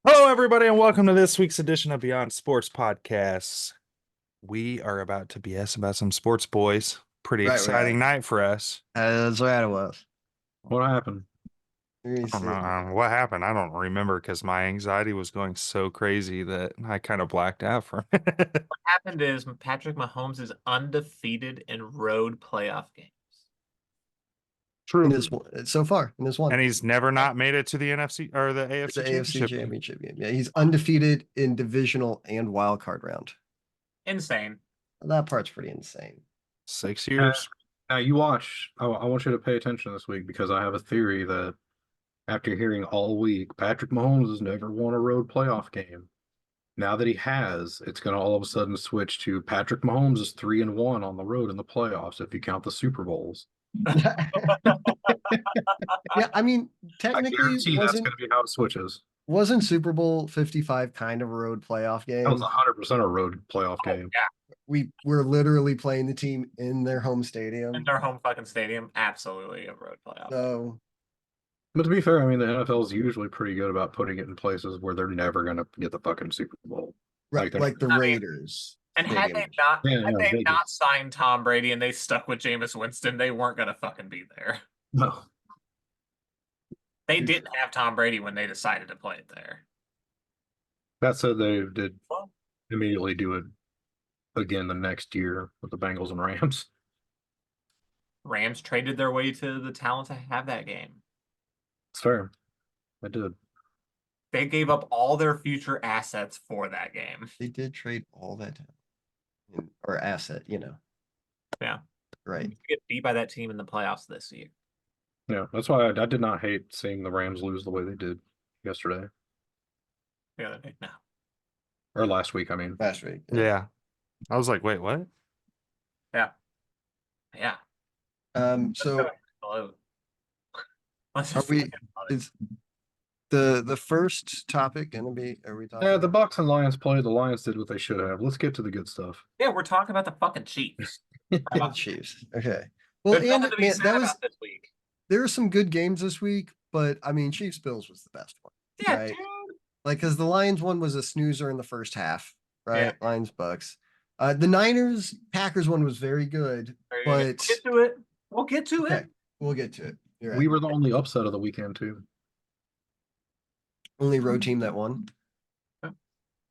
Hello, everybody, and welcome to this week's edition of Beyond Sports Podcasts. We are about to BS about some sports, boys. Pretty Right, exciting night for us. That's right, it was. What happened? Let me I don't see. know what happened. I don't remember because my anxiety was going so crazy that I kind of blacked out for a minute. What happened is Patrick Mahomes is undefeated in road playoff games. True. In this one, so far, in this one. And he's never not made it to the NFC or the It's AFC the AFC Championship game. Championship game. Yeah, he's undefeated in divisional and wild card round. Insane. That part's pretty insane. 6 years. Now you watch. I want you to pay attention this week because I have a theory that after hearing all week, Patrick Mahomes has never won a road playoff game. Now that he has, it's going to all of a sudden switch to Patrick Mahomes is 3-1 on the road in the playoffs if you count the Super Bowls. Yeah, I mean, I technically, guarantee that's going to be how it switches. wasn't Super Bowl 55 kind of a road playoff game? That was 100% a road playoff game. Yeah, We were literally playing the team in their home stadium. in their home fucking stadium, absolutely a road playoff. So, But to be fair, I mean the NFL is usually pretty good about putting it in places where they're never going to get the fucking Super Bowl. right, like the I mean, Raiders. And had stadium. they Vegas. not signed Tom Brady and they stuck with Jameis Winston, they weren't gonna fucking be there. No. They didn't have Tom Brady when they decided to play it there. That said, they did immediately do it again the next year with the Bengals and Rams. Rams traded their way to the talent to have that game. It's fair. I did. They gave up all their future assets for that game. They did trade all that or asset, Yeah. Right. You get beat by that team in the playoffs this year. Yeah, that's why I did not hate seeing the Rams lose the way they did yesterday. The other day, no. Or last week, I mean. Last week. Yeah. I was like, wait, what? Yeah. So Hello. are we? Is the first topic gonna be? Are we talking? Yeah, the Bucks and Lions played. The Lions did what they should have. Let's get to the good stuff. Yeah, we're talking about the fucking Chiefs. the Chiefs. Okay. Well, There's and nothing to be man, sad that was about this week. there were some good games this week, but I mean, Chiefs Bills was the best one. Yeah, right? dude. Like, because the Lions one was a snoozer in the first half, right? Yeah. Lions Bucks. The Niners Packers one was very good, We'll but get to it. We'll get to okay, it. we'll get to it. You're right. We were the only upset of the weekend, too. Only road team that won.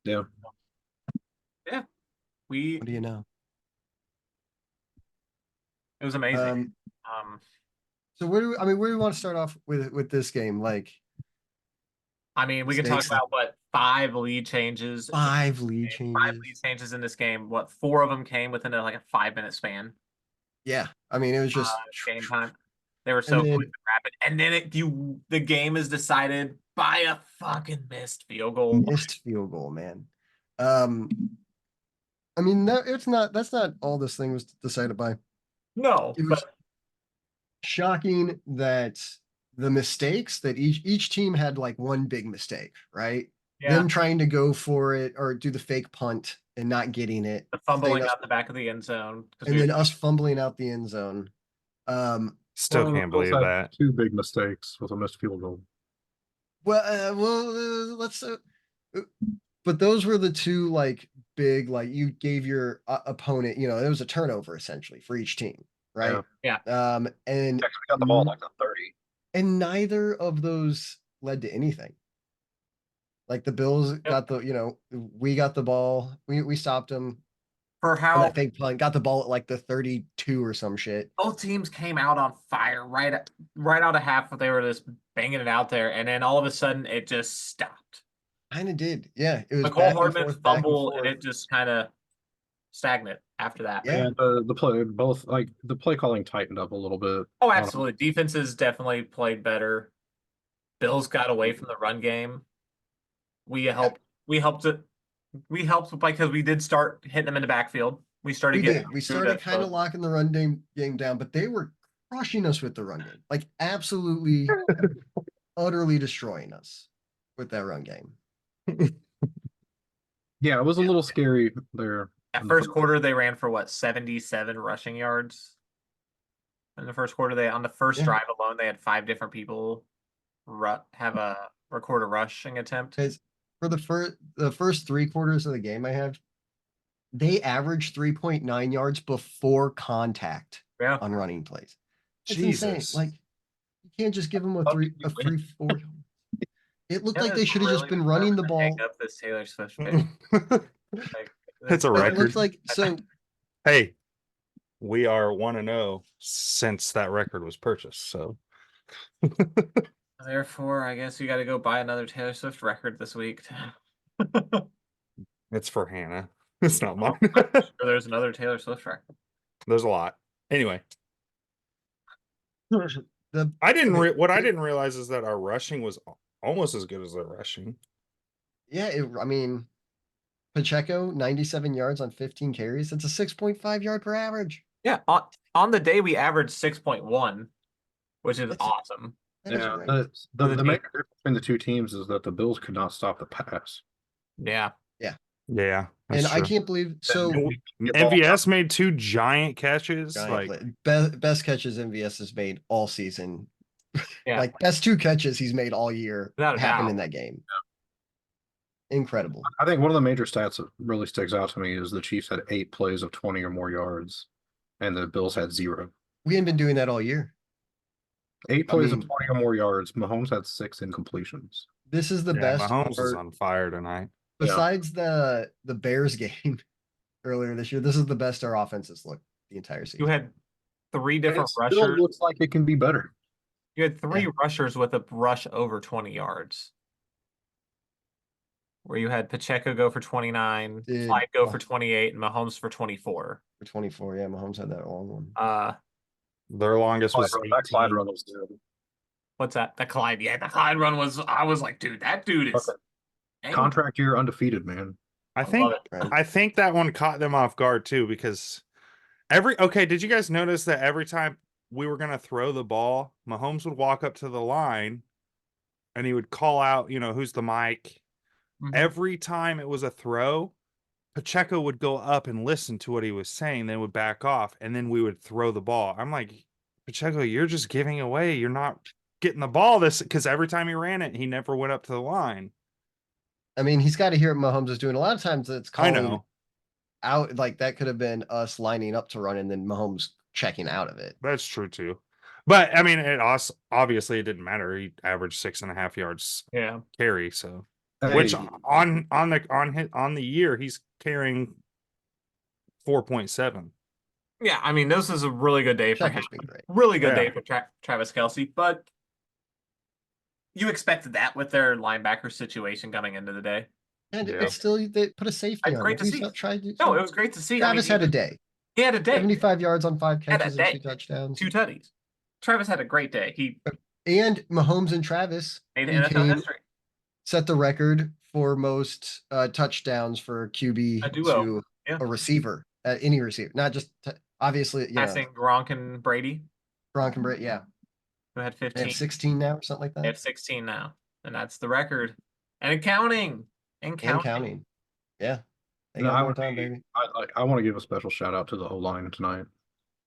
Yeah. We What do you know? it was amazing. So where do we want to start off with this game? Like, I mean, we can talk Stakes. about what five lead changes. five lead Five changes. lead changes in this game. What, four of them came within like a 5-minute span. Yeah, I mean, it was just Game time. They were so And then- quick and rapid, and then the game is decided by a fucking missed field goal. missed field goal, man. I mean, that's not all this thing was decided by. No, It was but shocking that the mistakes that each team had like one big mistake, right? yeah, Them trying to go for it or do the fake punt and not getting it, the fumbling staying us- out the back of the end zone. 'cause and we then were- us fumbling out the end zone. Still Well, can't the Bills believe had that. Two big mistakes with a missed field goal. Let's. But those were the two like big like you gave your opponent. It was a turnover essentially for each team, right? Yeah. And Actually, got the ball like the 30. and neither of those led to anything. Like the Bills got we got the ball, we stopped them for on how that fake punt, got the ball at like the 32 or some shit. both teams came out on fire right out of half. They were just banging it out there, and then all of a sudden it just stopped. Kind of did, yeah. It was McCall back and Hardman's forth, back and fumble, and forth. it just kind of stagnant after that. Yeah. And the play calling tightened up a little bit. Oh, absolutely. Defenses definitely played better. Bills got away from the run game. We helped it. we helped because we did start hitting them in the backfield. We started We getting did. We through started to kind of both. locking the run game down, but they were crushing us with the run game. Like absolutely, utterly destroying us with that run game. Yeah, it was a little scary there. At in the first quarter, they ran for what 77 rushing yards. In the first quarter, they on the first Yeah. drive alone, they had 5 different people have a record a rushing attempt. Because for the first 3 quarters of the game I have, they averaged 3.9 yards before contact Yeah, on running plays. It's insane. Jesus. Like you can't just give them How did you win? free 4. It looked yeah, like they it's should have just really been determined running the to hang ball. up this Taylor Swift pick. Like, It's a It record. looked like so. Hey, we are 1-0 since that record was purchased. So Therefore, I guess you got to go buy another Taylor Swift record this week. it's for Hannah. It's not mine. Sure, there's another Taylor Swift record. There's a lot. Anyway, The I didn't. okay, What I didn't realize is that our rushing was almost as good as their rushing. yeah, I mean, Pacheco 97 yards on 15 carries. That's a 6.5 yard per average. Yeah, on the day we averaged 6.1, which is That's- awesome. That is Yeah, right. the the major difference between the two teams is that the Bills could not stop the pass. Yeah, Yeah, that's And I true. can't believe so. And we can get ball- MVS made 2 giant catches. Giant Like best catches MVS has made all season. yeah. Like best 2 catches he's made all year Without a happened doubt. in that game. Incredible. I think one of the major stats that really sticks out to me is the Chiefs had 8 plays of 20 or more yards, and the Bills had 0. We ain't been doing that all year. 8 I plays of mean- 20 or more yards. Mahomes had 6 incompletions. This is the yeah, best Mahomes is part- on fire tonight. besides the Bears game earlier this year. This is the best our offense has looked the entire season. You had 3 And different it still rushers. looks like it can be better. You had 3 rushers with a rush over 20 yards. Where you had Pacheco go for 29, Did- Clyde go for 28, and Mahomes for 24. For 24, yeah, Mahomes had that long one. Their longest was That Clyde 18. run was good. What's that? The Clyde. Yeah, the Clyde run was. I was like, dude, that dude is. Okay. dang. Contract year undefeated, man. I I think love it. Right? I think that one caught them off guard too because did you guys notice that every time we were gonna throw the ball, Mahomes would walk up to the line and he would call out, who's the mic. Mhm. Every time it was a throw, Pacheco would go up and listen to what he was saying, then would back off, and then we would throw the ball. I'm like, Pacheco, you're just giving away. You're not getting the ball because every time he ran it, he never went up to the line. I mean, he's got to hear what Mahomes is doing. A lot of times it's I calling know. out, like that could have been us lining up to run and then Mahomes checking out of it. That's true too. But I mean, it also obviously it didn't matter. He averaged 6.5 yards Yeah. carry, so Hey, which on the year he's carrying 4.7. Yeah, I mean, this is a really good day for him. Pacheco's been great. Really good Yeah. day for Travis Kelce, but you expected that with their linebacker situation coming into the day. And Yeah. it's still, they put a safety It's on great him. to He's see. not trying to. No, it was great to see. Travis had a day. He had a day. 75 yards on 5 Had a catches and day. 2 touchdowns. 2 tutties. Travis had a great day. He And Mahomes and Travis made NFL history. set the record for most touchdowns for QB A duo. to Yeah. a receiver, any receiver, not just obviously, Passing Gronk and Brady, Gronk and Brett. Yeah, who had they 15. have 16 now or something like They that. have 16 now. And that's the record. And counting. And And counting. counting. Yeah, they No, got I more would time, be- baby. I want to give a special shout out to the O line tonight.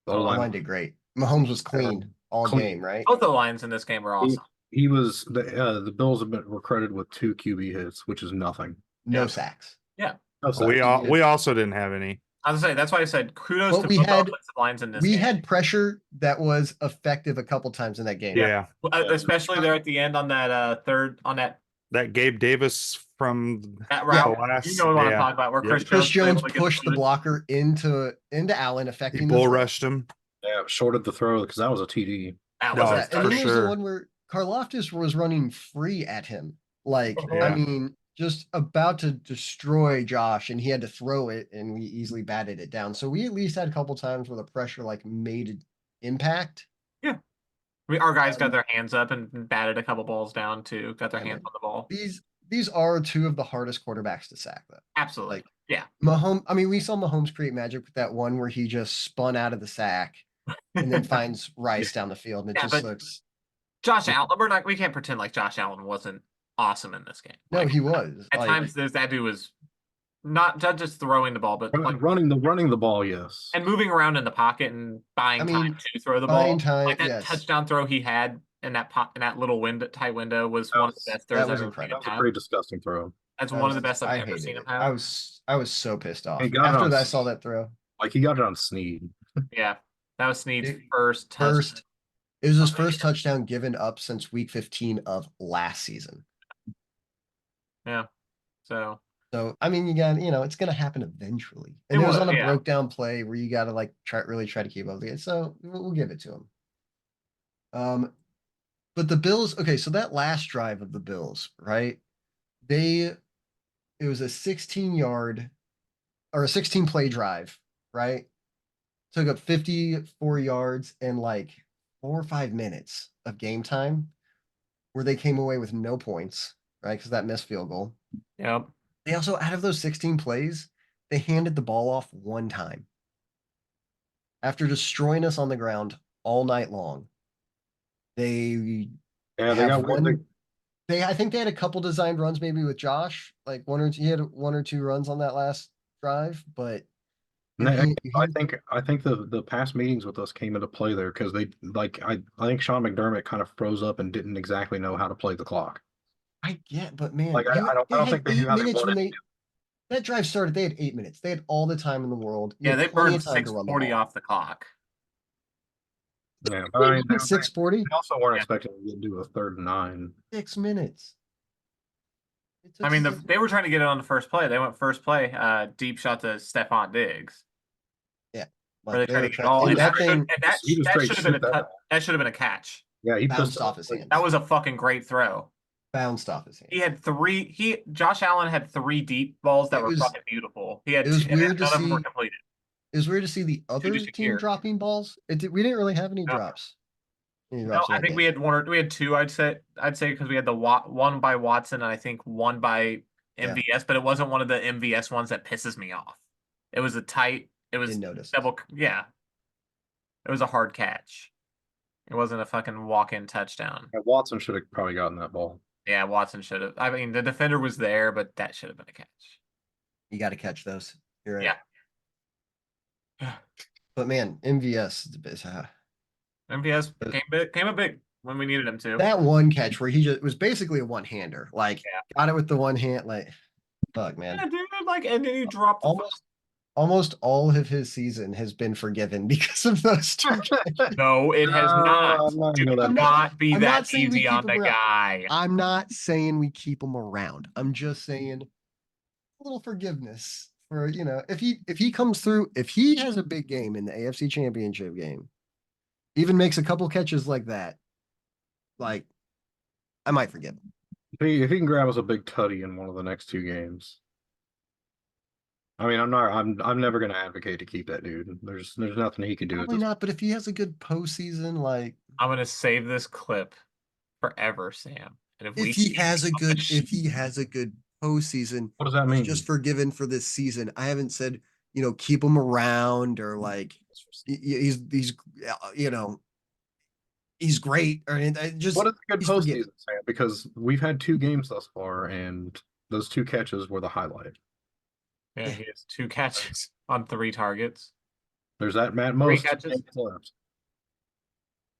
The Oh, O-line O-line did great. Mahomes was clean all Clean. game, right? Both the lines in this game were awesome. He was the Bills were credited with 2 QB hits, which is nothing. No Yeah. sacks. No We sacks. we also didn't have any. I was saying that's why I said kudos But to we both had- offensive lines in this We game. had pressure that was effective a couple times in that game. Yeah, Especially there at the end on that third on that that Gabe Davis from route. last- You know what I'm yeah. talking about, where Yep. Chris Chris was Jones able to get pushed the through. blocker into Allen, he affecting the bull throw. rushed him. Yeah, shorted the throw because that was a TD. That No, was Yeah, a and for then touch. there's sure. the one where Karlaftis was running free at him. Like, Yeah. I mean, just about to destroy Josh, and he had to throw it, and we easily batted it down. So we at least had a couple times where the pressure like made an impact. Our guys got their hands up and batted a couple balls down too. Got their Yeah, hands on the ball. These these are two of the hardest quarterbacks to sack, though. Absolutely. Like, Yeah. Mahomes, I mean, we saw Mahomes create magic with that one where he just spun out of the sack and then finds Rice down the field, and it Yeah, just but looks. Josh Allen, we can't pretend like Josh Allen wasn't awesome in this game. No, Like, he was. at Like, times that dude was not just throwing the ball, but like running the ball, yes. and moving around in the pocket and buying I time mean, to throw the buying ball. time, Like that yes. touchdown throw he had in that little window, tight window was one of the best throws that was I've ever seen incredible. him That was a have. pretty disgusting throw. That's That one of was the best I've I ever hated seen him it. have. I was so pissed off He got it after on I saw that throw. Like he got it on Sneed. Yeah, that was Snead's It- first touchdown. First, it was his first touchdown given up since week 15 of last season. Yeah, so So I mean, it's gonna happen eventually, and it was on a yeah. broke down play where you got to like really try to keep up with it. So we'll give it to him. But the Bills, okay, so that last drive of the Bills, right? It was a 16-yard or a 16 play drive, right? Took up 54 yards and like 4 or 5 minutes of game time where they came away with no points, right? Because that missed field goal. Yep. They also, out of those 16 plays, they handed the ball off one time. After destroying us on the ground all night long, they Yeah, they have got one. I think they had a couple designed runs maybe with Josh, like he had 1 or 2 runs on that last drive, but I think the past meetings with us came into play there because they I think Sean McDermott kind of froze up and didn't exactly know how to play the clock. I get, but man, Like I don't had think they knew 8 how they minutes when wanted. that drive started. They had 8 minutes. They had all the time in the world. You Yeah, had they plenty burned of time to run the 6:40 ball. off the clock. Yeah, but I mean, 6:40, they also weren't Yeah. expecting to do a 3rd and 9. 6 minutes. I mean, they were trying to get it on the first play. They went first play, deep shot to Stephon Diggs. Yeah, Where like they they tried were to get trying, all, and that thing He just that straight should have been shoot that should have been a catch. Yeah, he bounced pissed off his hands. That was a fucking great throw. Bounced off his He hands. had Josh Allen had 3 deep balls that It were was- fucking beautiful. He had It was two, and weird to none of them were see. completed. It was weird to see the other Juju team Shakir. dropping balls. We didn't really have any No. drops. No, I think we had we had 2. I'd say because we had the one by Watson and I think one by MVS, but it wasn't one of the MVS ones that pisses me off. It was a tight. It was Didn't notice. double. Yeah, it was a hard catch. It wasn't a fucking walk-in touchdown. Yeah, Watson should have probably gotten that ball. Yeah, Watson should have. I mean, the defender was there, but that should have been a catch. You got to catch those. You're right. Yeah. But man, MVS, MVS came up big when we needed him to. that one catch where he just was basically a one-hander. Like, Yeah. got it with the one hand. Like, fuck, man. Yeah, dude. Like, and then he dropped the Almost all of his season has been forgiven because of those two catches. No, it has not. I'm not Do gonna go that not be I'm not that saying we easy keep on him the around. guy. I'm not saying we keep him around. I'm just saying a little forgiveness for, if he comes through, if he has a big game in the AFC Championship game, even makes a couple catches like that, like, I might forgive him. If he can grab us a big tutty in one of the next 2 games. I mean, I'm never gonna advocate to keep that dude. There's nothing he can do. Probably not, but if he has a good postseason, like, I'm gonna save this clip forever, Sam. And if he has a good postseason, What does that he's mean? just forgiven for this season. I haven't said, keep him around or like he's he's great or just What is a good he's forgiven. postseason, Sam? Because we've had 2 games thus far, and those 2 catches were the highlight. Yeah, he has 2 catches on 3 targets. There's that Matt most catches. left.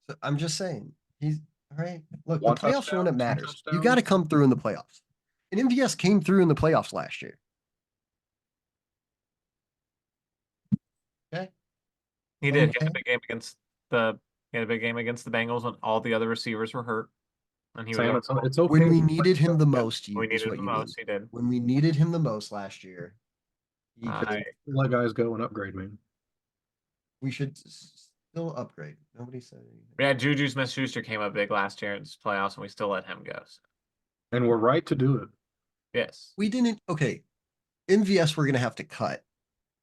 So I'm just saying he's all right. Look, One the playoffs are when it touchdown, 2 matters. You touchdowns. got to come through in the playoffs. And MVS came through in the playoffs last year. Okay. He did. Okay. He had a big game against the Bengals when all the other receivers were hurt. And he Sam, was it's okay. When we needed him the Yeah, most, we is needed what him you the mean. most. He did. When we needed him the most last year, he I- let guys go and upgrade, man. we should still upgrade. Nobody said anything. Yeah, Juju Smith-Schuster came up big last year in the playoffs, and we still let him go. So, And we're right to do it. yes. We didn't. Okay, MVS we're gonna have to cut.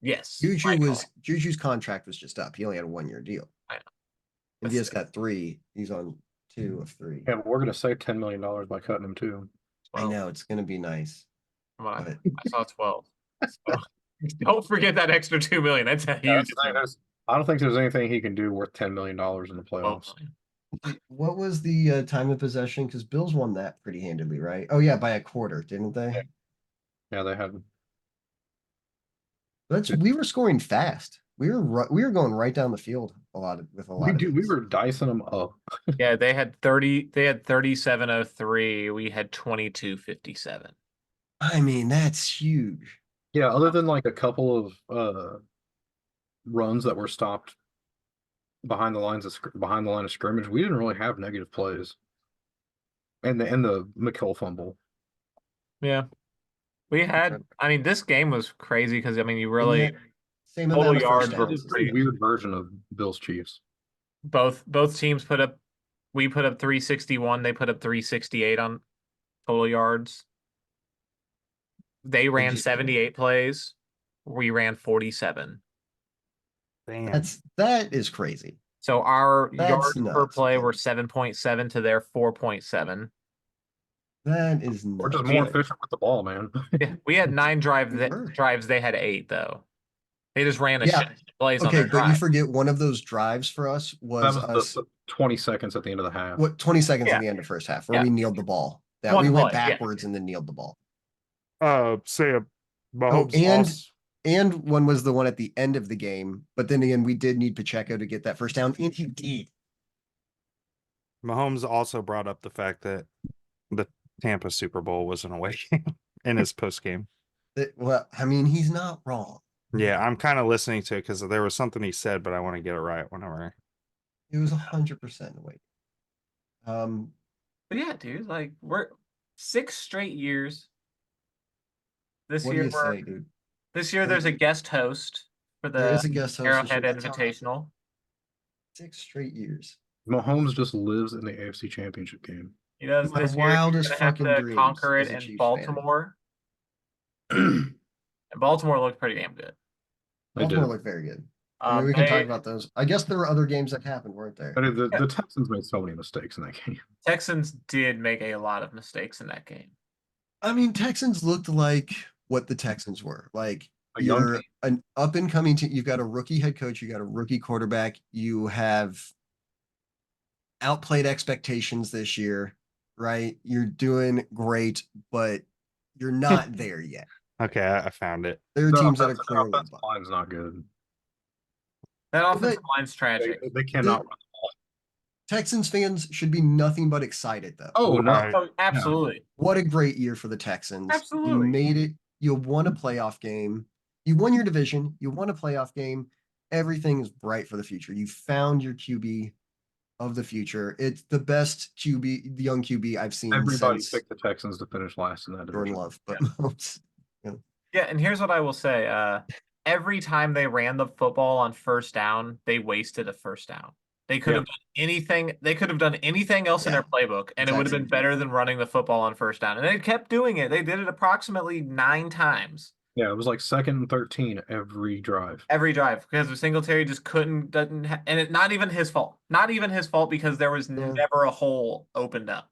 Yes. Juju's contract was just up. He only had a 1-year deal. I know. MVS got 3. He's on 2 of 3. Yeah, but we're gonna save $10 million by cutting him too. I know it's gonna be nice. I saw 12. So, don't forget that extra 2 million. That's a Yeah, huge. I don't think there's anything he can do worth $10 million in the playoffs. What was the time of possession? Because Bills won that pretty handily, right? Oh yeah, by a quarter, didn't they? Yeah, they had. We were scoring fast. We were going right down the field with a lot of We these. were dicing them up. Yeah, they had 30. They had 3703. We had 2257. I mean, that's huge. Yeah, other than like a couple of runs that were stopped behind the line of scrimmage, we didn't really have negative plays. And the McKill fumble. Yeah, we had. I mean, this game was crazy because I mean, you really Same total amount of first yards were downs. It's a pretty weird version of Bills Chiefs. both teams put up. We put up 361. They put up 368 on total yards. They ran 78 plays. We ran 47. Damn. That is crazy. So our That's yards per nuts, play man. were 7.7 to their 4.7. That is We're nuts. just more efficient with the ball, man. Yeah, we had 9 were. drives. They had 8 though. They just ran a Yeah. shit ton of plays on Okay, their but you drive. forget one of those drives for us was That was the 20 seconds at the end of the half. 20 seconds Yeah. at the end of first half where Yeah. we kneeled the ball. That One we went play, yeah. backwards and then kneeled the ball. Say Mahomes and also- and one was the one at the end of the game, but then again, we did need Pacheco to get that first down, and he did. Mahomes also brought up the fact that the Tampa Super Bowl was an away game in his post game. Well, I mean, he's not wrong. Yeah, I'm kind of listening to it because there was something he said, but I want to get it right whenever. It was 100% away. But yeah, dude, like we're 6 straight years. This What year do you say, dude? This year there's a guest host for There the is a guest host. Arrowhead Invitational. 6 straight years. Mahomes just lives in the AFC Championship game. He does My this year. He's wildest gonna have fucking to dreams conquer as it a in Chiefs fan. Baltimore. And Baltimore looked pretty damn good. Baltimore looked very good. I mean, we can talk about those. I guess there were other games that happened, weren't there? But the Texans made so many mistakes in that game. Texans did make a lot of mistakes in that game. I mean, Texans looked like what the Texans were. Like A young you're an up and coming team. You've got a rookie head coach. You got a rookie quarterback. You have outplayed expectations this year, right? You're doing great, but you're not there yet. Okay, I found it. There are Their teams that are offensive- clearly their offensive line's not good. That Well, offensive line's tragic. They cannot run the ball. Texans fans should be nothing but excited, though. Oh, no. Right. Oh, absolutely. What a great year for the Texans. Absolutely. You made it. You won a playoff game. You won your division. You won a playoff game. Everything is bright for the future. You found your QB of the future. It's the best QB, the young QB I've seen Everybody since picked the Texans to finish last in that Jordan division. Love. But Yeah, and here's what I will say. Every time they ran the football on first down, they wasted a first down. They could have done anything. They could have done anything else in their playbook, and it would have been better than running the football on first down. And they kept doing it. They did it approximately 9 times. Yeah, it was like 2nd and 13 every drive. Every drive, because Singletary just and it's not even his fault. Not even his fault because there was never a hole opened up.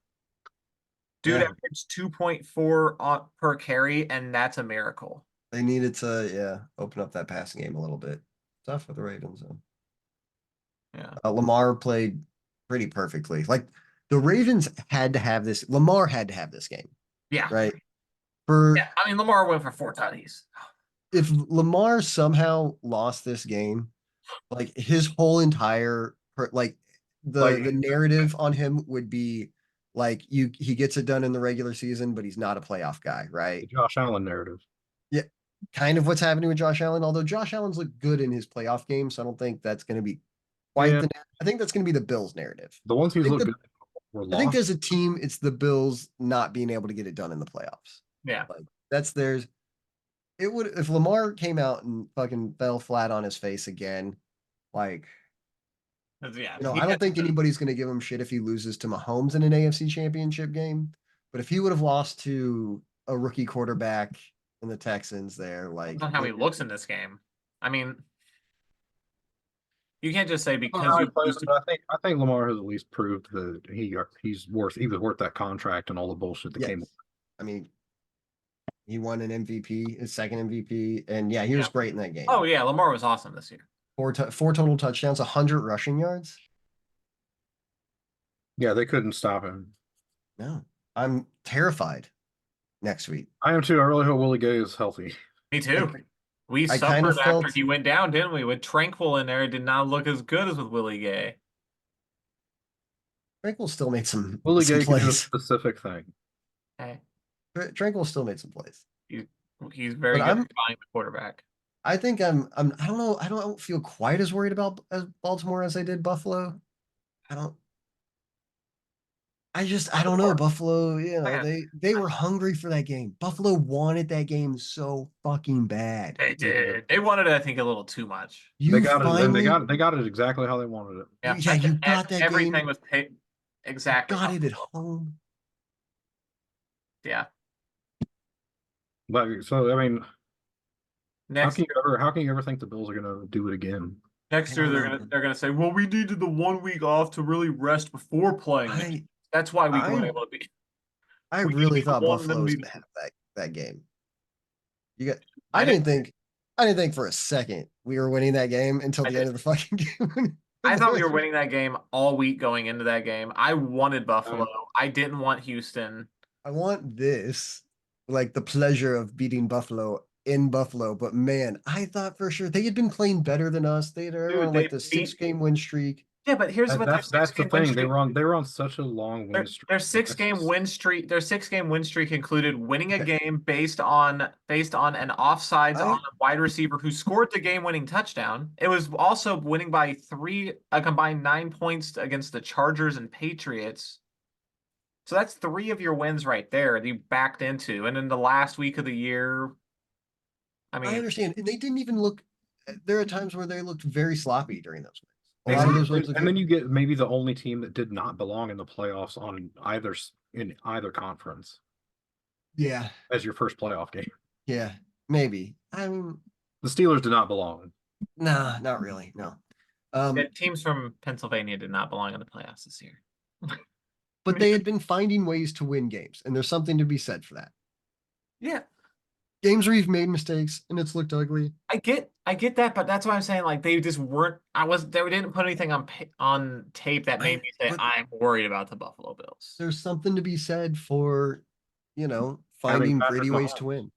Dude averaged 2.4 per carry, and that's a miracle. they needed to, open up that passing game a little bit. Tough for the Ravens, though. Yeah. Lamar played pretty perfectly. Like the Ravens had to have this. Lamar had to have this game. Yeah. Right. Yeah, I mean, Lamar went for 4 tutties. If Lamar somehow lost this game, like his whole entire the narrative on him would be like he gets it done in the regular season, but he's not a playoff guy, right? The Josh Allen narrative. Yeah, kind of what's happening with Josh Allen. Although Josh Allen's looked good in his playoff game, so I don't think that's going to be quite the. I think that's going to be the Bills' narrative. The ones he's looked good were lost. I think as a team, it's the Bills not being able to get it done in the playoffs. Yeah, like that's theirs. It would if Lamar came out and fucking fell flat on his face again, like. Yeah, I don't think anybody's going to give him shit if he loses to Mahomes in an AFC Championship game. But if he would have lost to a rookie quarterback in the Texans, there, like that's not how he looks in this game. I mean, you can't just say because you lose to. I think Lamar has at least proved that he was worth that contract and all the bullshit that came. I mean, he won an MVP, his second MVP, and yeah, he was Yeah. great in that game. Oh yeah, Lamar was awesome this year. Four total touchdowns, 100 rushing yards. Yeah, they couldn't stop him. No, I'm terrified next week. I am too. I really hope Willie Gay is healthy. Me too. We I kind suffered of after felt he went down, didn't we? With Tranquil in there, it did not look as good as with Willie Gay. Tranquil still made some Willie Gay can do a plays. specific thing. Okay. Tranquil still made some plays. He's very But good at finding the quarterback. I think I don't know. I don't feel quite as worried about Baltimore as I did Buffalo. I don't know. Buffalo, they were hungry for that game. Buffalo wanted that game so fucking bad. They did. They wanted it, I think, a little too much. They You got it. finally, They got it exactly how they wanted it. Yeah, you got that everything game. was exactly. Got how it at home. Yeah. But so I mean, Next how can you ever think the Bills are gonna do it again? next year they're gonna say, well, we needed the 1 week off to really rest before playing. That's why we weren't able to be. I We really needed thought one Buffalo them was to- gonna have that game. I I didn't think for a second we were winning that game until I the end of the fucking game. I thought we were winning that game all week going into that game. I wanted Buffalo. I didn't want Houston. I want this, like the pleasure of beating Buffalo in Buffalo. But man, I thought for sure they had been playing better than us. They were Dude, on like they the beat- 6-game win streak. Yeah, but here's what That's the thing. They were on such a long win streak. Their 6-game win streak. Their 6-game win streak included winning a Okay. game based on an offsides on a wide receiver who scored the game-winning touchdown. It was also winning by a combined 9 points against the Chargers and Patriots. So that's 3 of your wins right there that you backed into. And in the last week of the year, I I mean, understand. And they didn't even look. There are times where they looked very sloppy during those wins. A lot Exactly. of those wins. And then you get maybe the only team that did not belong in the playoffs in either conference Yeah, as your first playoff game. yeah, maybe. I mean, The Steelers did not belong. nah, not really. No. teams from Pennsylvania did not belong in the playoffs this year. But they had been finding ways to win games, and there's something to be said for that. Yeah, Games where you've made mistakes and it's looked ugly. I get that, but that's why I'm saying like they just weren't. They didn't put anything on tape that made me say I'm worried about the Buffalo Bills. There's something to be said for, finding gritty ways to win.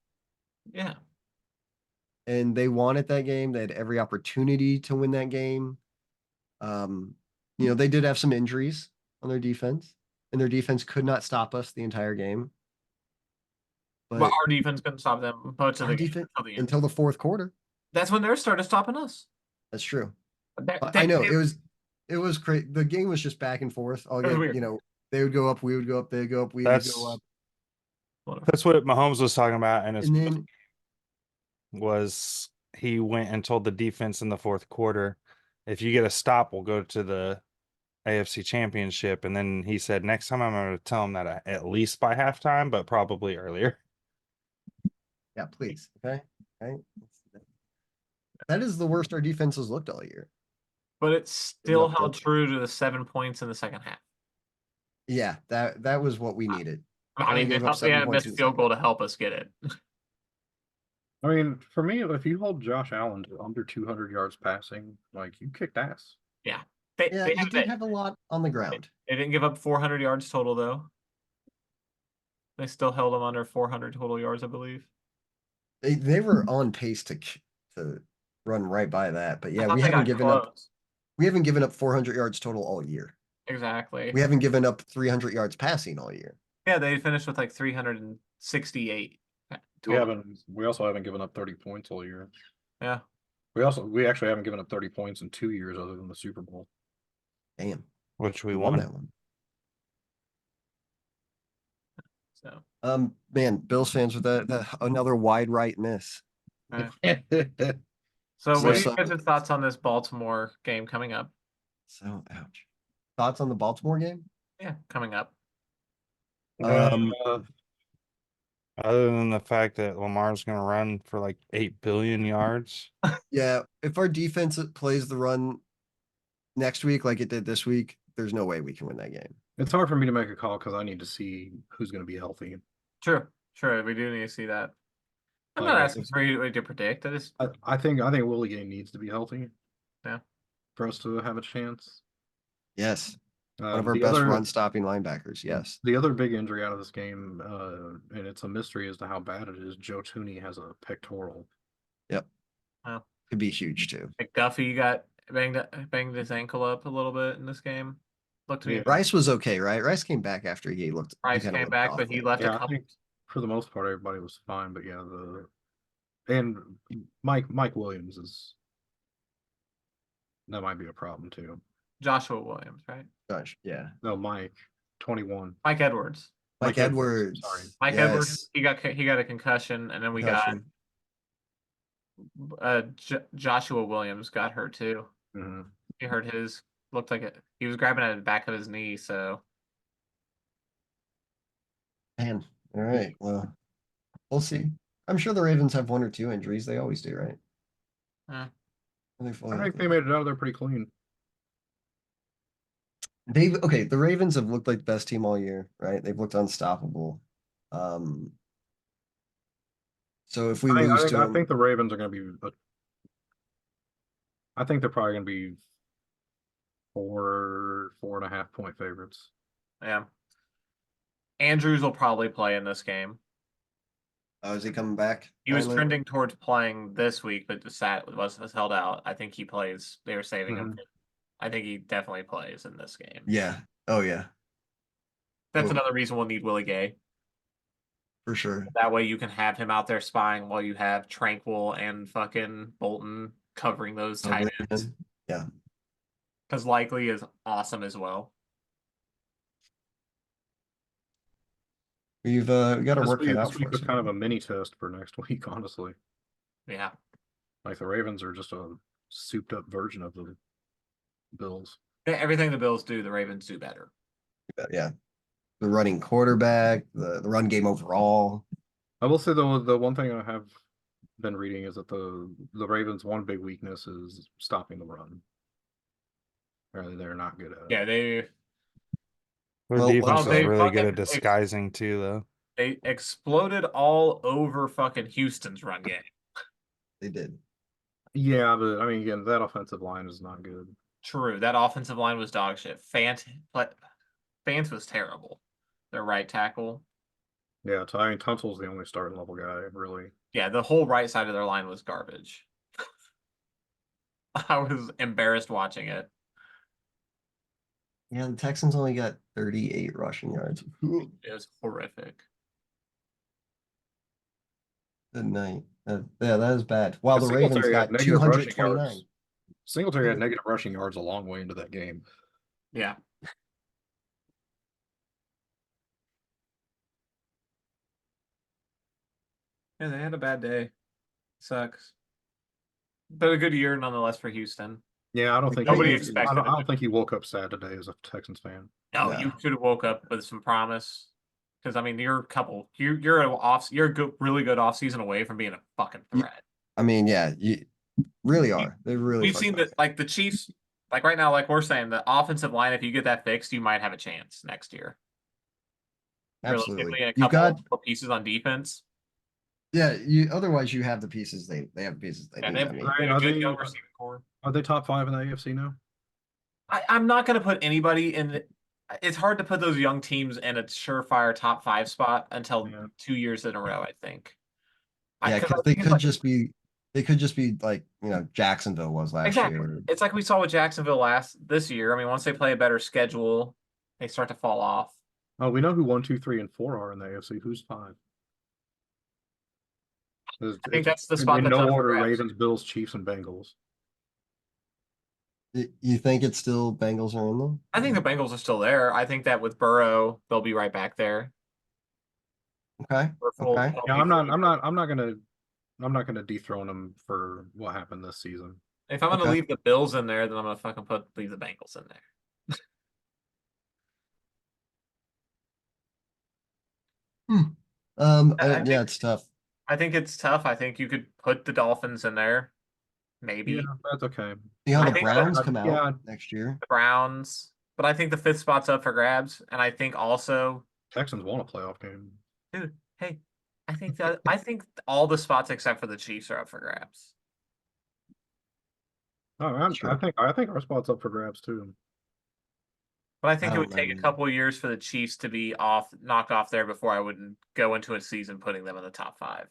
Yeah, And they wanted that game. They had every opportunity to win that game. They did have some injuries on their defense, and their defense could not stop us the entire game. but our defense couldn't stop them much of our the game defense until the fourth quarter. That's when they started stopping us. That's true. But I know it was crazy. The game was just back and forth all game. weird. They would go up, we would go up, they'd go up, we would go up. That's what Mahomes was talking about, and then was he went and told the defense in the fourth quarter, if you get a stop, we'll go to the AFC Championship. And then he said, next time I'm going to tell them that at least by halftime, but probably earlier. Yeah, please. Okay. Right. That is the worst our defense has looked all year. But it still held true to the 7 points in the second half. Yeah, that was what we needed. I mean, they had a missed field goal to help us get it. I mean, for me, if you hold Josh Allen to under 200 yards passing, like you kicked ass. Yeah. They did have a lot on the ground. They didn't give up 400 yards total, though. They still held them under 400 total yards, I believe. They were on pace to run right by that, but yeah, we haven't given up 400 yards total all year. Exactly. We haven't given up 300 yards passing all year. Yeah, they finished with like 368. We also haven't given up 30 points all year. Yeah. We actually haven't given up 30 points in 2 years other than the Super Bowl. Damn. Which we won won that one. So man, Bills fans with another wide right miss. So what are you guys' thoughts on this Baltimore game coming up? So ouch. Thoughts on the Baltimore game? Yeah, coming up. Other than the fact that Lamar's going to run for like 8 billion yards. Yeah, if our defense plays the run next week like it did this week, there's no way we can win that game. It's hard for me to make a call because I need to see who's going to be healthy. True. We do need to see that. I'm Like, not asking for you to predict. I think Willie Gay needs to be healthy. Yeah. For us to have a chance. Yes. One of our The best other run stopping linebackers. Yes. the other big injury out of this game, and it's a mystery as to how bad it is. Joe Tooney has a pectoral. Yep. Wow. Could be huge too. McDuffie got banged his ankle up a little bit in this game. Looked to me. Rice was okay, right? Rice came back after he looked. Rice kinda came looked back, off, but he left a Yeah, I couple. think for the most part everybody was fine, but yeah, and Mike Williams that might be a problem too. Joshua Williams, right? Gosh, yeah. No, Mike, 21. Mike Edwards. Mike Edwards. Sorry. Mike Yes. Edwards. He got a concussion, and then we Concussion. got Joshua Williams got hurt too. Mm-hmm. He hurt his. Looked like it. He was grabbing at the back of his knee. So. Man. All right. Well, we'll see. I'm sure the Ravens have one or two injuries. They always do, right? Yeah. Are they fully I think healthy? they made it out there pretty clean. The Ravens have looked like the best team all year, right? They've looked unstoppable. So if we lose to I them, think the Ravens are going to be. I think they're probably going to be 4.5 point favorites. Yeah. Andrews will probably play in this game. oh, is he coming back? He was finally? trending towards playing this week, but was held out. I think he plays. They were saving him. I think he definitely plays in this game. Yeah. Oh yeah, That's Cool. another reason we'll need Willie Gay. for sure. That way you can have him out there spying while you have Tranquil and fucking Bolton covering those tight ends. Yeah. Because Likely is awesome as well. We got to This work week, it out this for week us. was kind of a mini test for next week, honestly. Yeah. Like the Ravens are just a souped up version of the Bills. Everything the Bills do, the Ravens do better. Yeah. The running quarterback, the run game overall. I will say though, the one thing I have been reading is that the Ravens' one big weakness is stopping the run. They're not good at it. Yeah, Their Well, defense is they really good fucking at disguising too, though. They exploded all over fucking Houston's run game. They did. Yeah, but I mean, again, that offensive line is not good. True, that offensive line was dog shit. Fant was terrible. Their right tackle. Yeah, I mean, Tunsil's the only starting level guy, really. Yeah, the whole right side of their line was garbage. I was embarrassed watching it. Yeah, the Texans only got 38 rushing yards. It was horrific. Good night. Yeah, that is bad. Wow, the Singletary Ravens had got negative rushing 229. yards. Singletary had negative rushing yards a long way into that game. Yeah. Yeah, they had a bad day. Sucks. But a good year nonetheless for Houston. Yeah, I don't think Nobody he, expected I don't it. think he woke up sad today as a Texans fan. No, Yeah. you should have woke up with some promise. Because I mean, you're a good, really good offseason away from being a fucking threat. I mean, yeah, you really are. They really. We've seen that, like the Chiefs, like right now, like we're saying, the offensive line. If you get that fixed, you might have a chance next year. Absolutely. Realistically, and a You couple got. pieces on defense. Yeah, you. Otherwise, you have the pieces. They have pieces. They Yeah, need. they I have, mean, they have Are a good they- young receiving core. Are they top 5 in the AFC now? I'm not going to put anybody in. It's hard to put those young teams in a surefire top 5 spot until 2 years in a row. I think. yeah, because they could just be. They could just be like Jacksonville was last year. It's like we saw with Jacksonville this year. I mean, once they play a better schedule, they start to fall off. Oh, we know who 1, 2, 3, and 4 are in the AFC. Who's 5? I think that's the spot in that's no up for order: grabs. Ravens, Bills, Chiefs, and Bengals. You think it's still Bengals are in them? I think the Bengals are still there. I think that with Burrow, they'll be right back there. Okay. Okay. Yeah, I'm not gonna dethrone them for what happened this season. If I'm gonna leave the Bills in there, then I'm gonna fucking leave the Bengals in there. Yeah, it's tough. I think it's tough. I think you could put the Dolphins in there, maybe. Yeah, that's okay. See how I the think Browns that- come out yeah. next year. The Browns, but I think the 5th spot's up for grabs, and I think also, Texans won a playoff game. dude, Hey, I think all the spots except for the Chiefs are up for grabs. Oh, Sure. I think our spot's up for grabs too. But I think I it would don't know, take a man. couple of years for the Chiefs to be knocked off there before I would go into a season putting them in the top 5.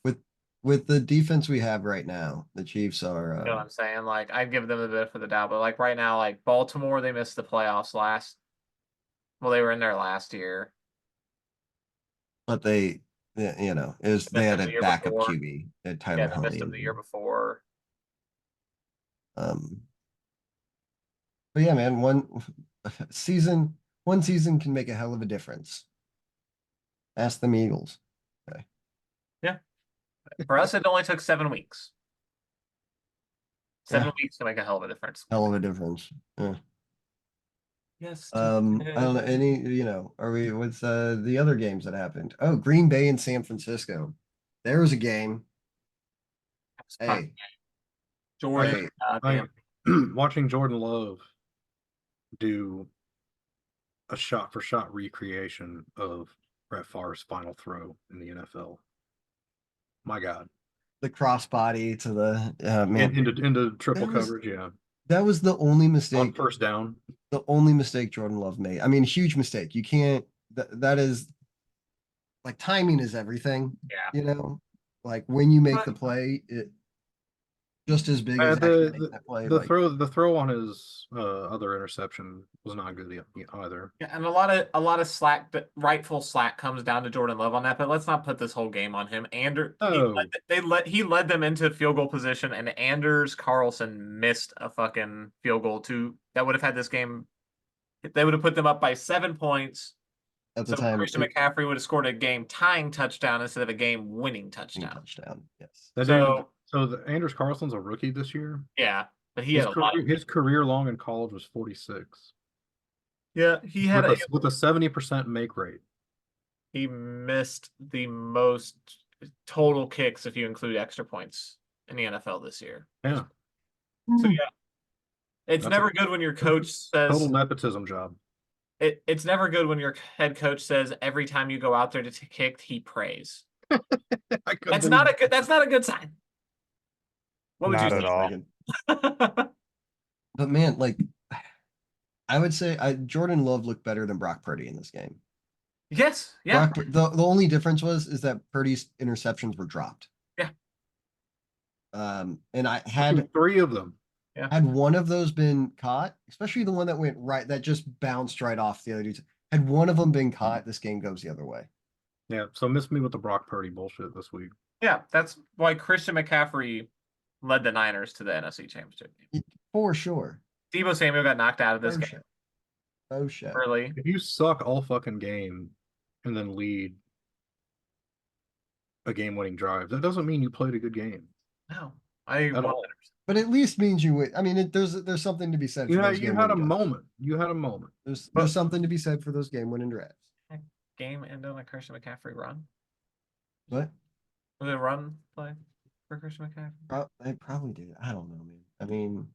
With the defense we have right now, the Chiefs are You know what I'm saying? Like, I'd give them the benefit of the doubt, but like right now, like Baltimore, they missed the playoffs last. Well, they were in there last year. but they you know, They they missed had them a the year backup before. QB, Yeah, Tyler they missed Huntley, them the year and before. um but yeah, man, season one season can make a hell of a difference. Ask them Eagles. Okay. Yeah. For us, it only took 7 weeks. 7 Yeah, weeks to make a hell of a difference. hell of a difference. Yeah. Yes. I don't know any, you know, are we with the other games that happened? Oh, Green Bay and San Francisco. There was a game. Hey, Jordan, I damn. watching Jordan Love do a shot for shot recreation of Brett Favre's final throw in the NFL. My God. the crossbody to the man. Into triple That was coverage, yeah. that was the only On mistake. first down. The only mistake Jordan Love made. I mean, huge mistake. You can't. That is like timing is everything. Yeah. You know, like when you make the But- play, it just as big as actually making that play. Like the throw on his other interception was not good either. Yeah, and a lot of slack, but rightful slack comes down to Jordan Love on that. But let's not put this whole game on him. Oh, He led them into field goal position, and Anders Carlson missed a fucking field goal that would have had this game. They would have put them up by 7 points. at the So time, Christian McCaffrey would have scored a game tying touchdown instead of a game winning touchdown. touchdown. Yes. that dude. So So the Anders Carlson's a rookie this year. yeah, but he had a lot. His career long in college was 46 Yeah, with a 70% make rate. he missed the most total kicks if you include extra points in the NFL this year. Yeah, So yeah, it's That's never good when your coach total says nepotism job. it's never good when your head coach says every time you go out there to kick, he prays. That's not a good sign. What would Not you at all. say? But man, like I would say, Jordan Love looked better than Brock Purdy in this game. Yes, yeah, The only difference is that Purdy's interceptions were dropped. Yeah. And I had 3 of them. Yeah. Had one of those been caught, especially the one that went right, that just bounced right off the other dudes. Had one of them been caught, this game goes the other way. Yeah, so miss me with the Brock Purdy bullshit this week. yeah. That's why Christian McCaffrey led the Niners to the NFC Championship game. For sure. Deebo Samuel got knocked out of this game Oh shit. early. If you suck all fucking game and then lead a game-winning drive, that doesn't mean you played a good game. No, I At all. But at least means you win. I mean, there's something to be said for those You game had a winning drives. moment. You had a moment. There's something to be said for those game winning drives. game end on a Christian McCaffrey run. What? Was it a run play for Christian McCaffrey? They probably did. I don't know, man. I mean,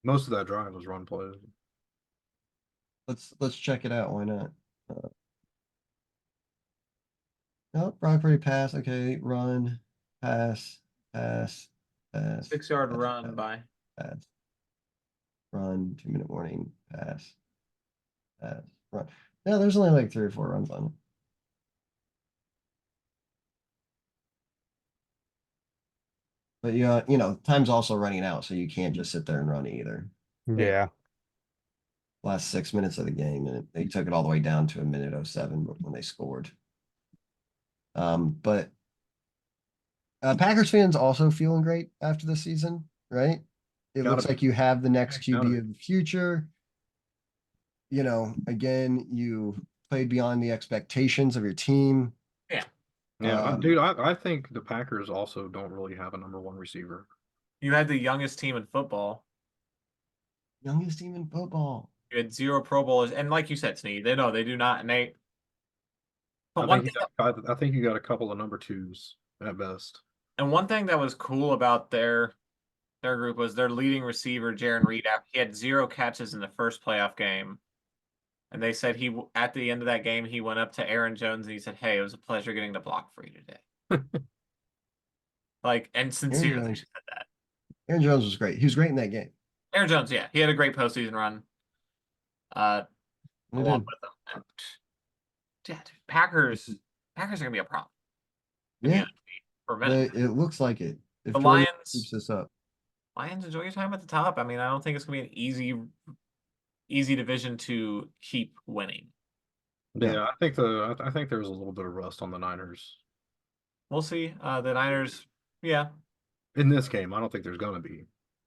Most of that drive was run plays. let's check it out. Why not? No, Brock Purdy pass. Okay, run, pass, pass, pass. 6-yard pass, run pass, by. pass. Run, 2-minute warning, pass, pass, run. Yeah, there's only like 3 or 4 runs on it. But yeah, you know, time's also running out, so you can't just sit there and run either. Yeah. Last 6 minutes of the game, and they took it all the way down to 1:07 when they scored. But Packers fans also feeling great after the season, right? It Gotta looks be. like you have the next Gotta QB be. of the future. You know, again, you played beyond the expectations of your team. Yeah, dude, I think the Packers also don't really have a number 1 receiver. You had the youngest team in football. Youngest team in football. You had 0 Pro Bowlers, and like you said, Sneed, they do not. And they. But I think you got a couple of number 2s at best. And one thing that was cool about their group was their leading receiver, Jaron Reed. He had 0 catches in the first playoff game. And they said at the end of that game, he went up to Aaron Jones and he said, "Hey, it was a pleasure getting to block for you today." Like, and sincerely Jones. said that. Aaron Jones was great. He was great in that game. Aaron Jones, yeah, he had a great postseason run. He Along did. with them. And, yeah, dude, Packers are gonna be a problem. in the Yeah, NFC for a minute. it looks like it. If The Jordan Lions, keeps this up, enjoy your time at the top. I mean, I don't think it's gonna be an easy division to keep winning. Yeah, I think there's a little bit of rust on the Niners. We'll see. The Niners, yeah, In this game, I don't think there's gonna be.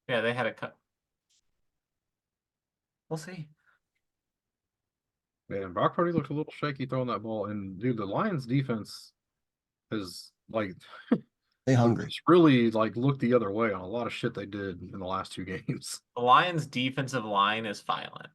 they had a cut. We'll see. Man, Brock Purdy looked a little shaky throwing that ball, and dude, the Lions defense is like they hungry. it's really like looked the other way on a lot of shit they did in the last 2 games. The Lions' defensive line is violent.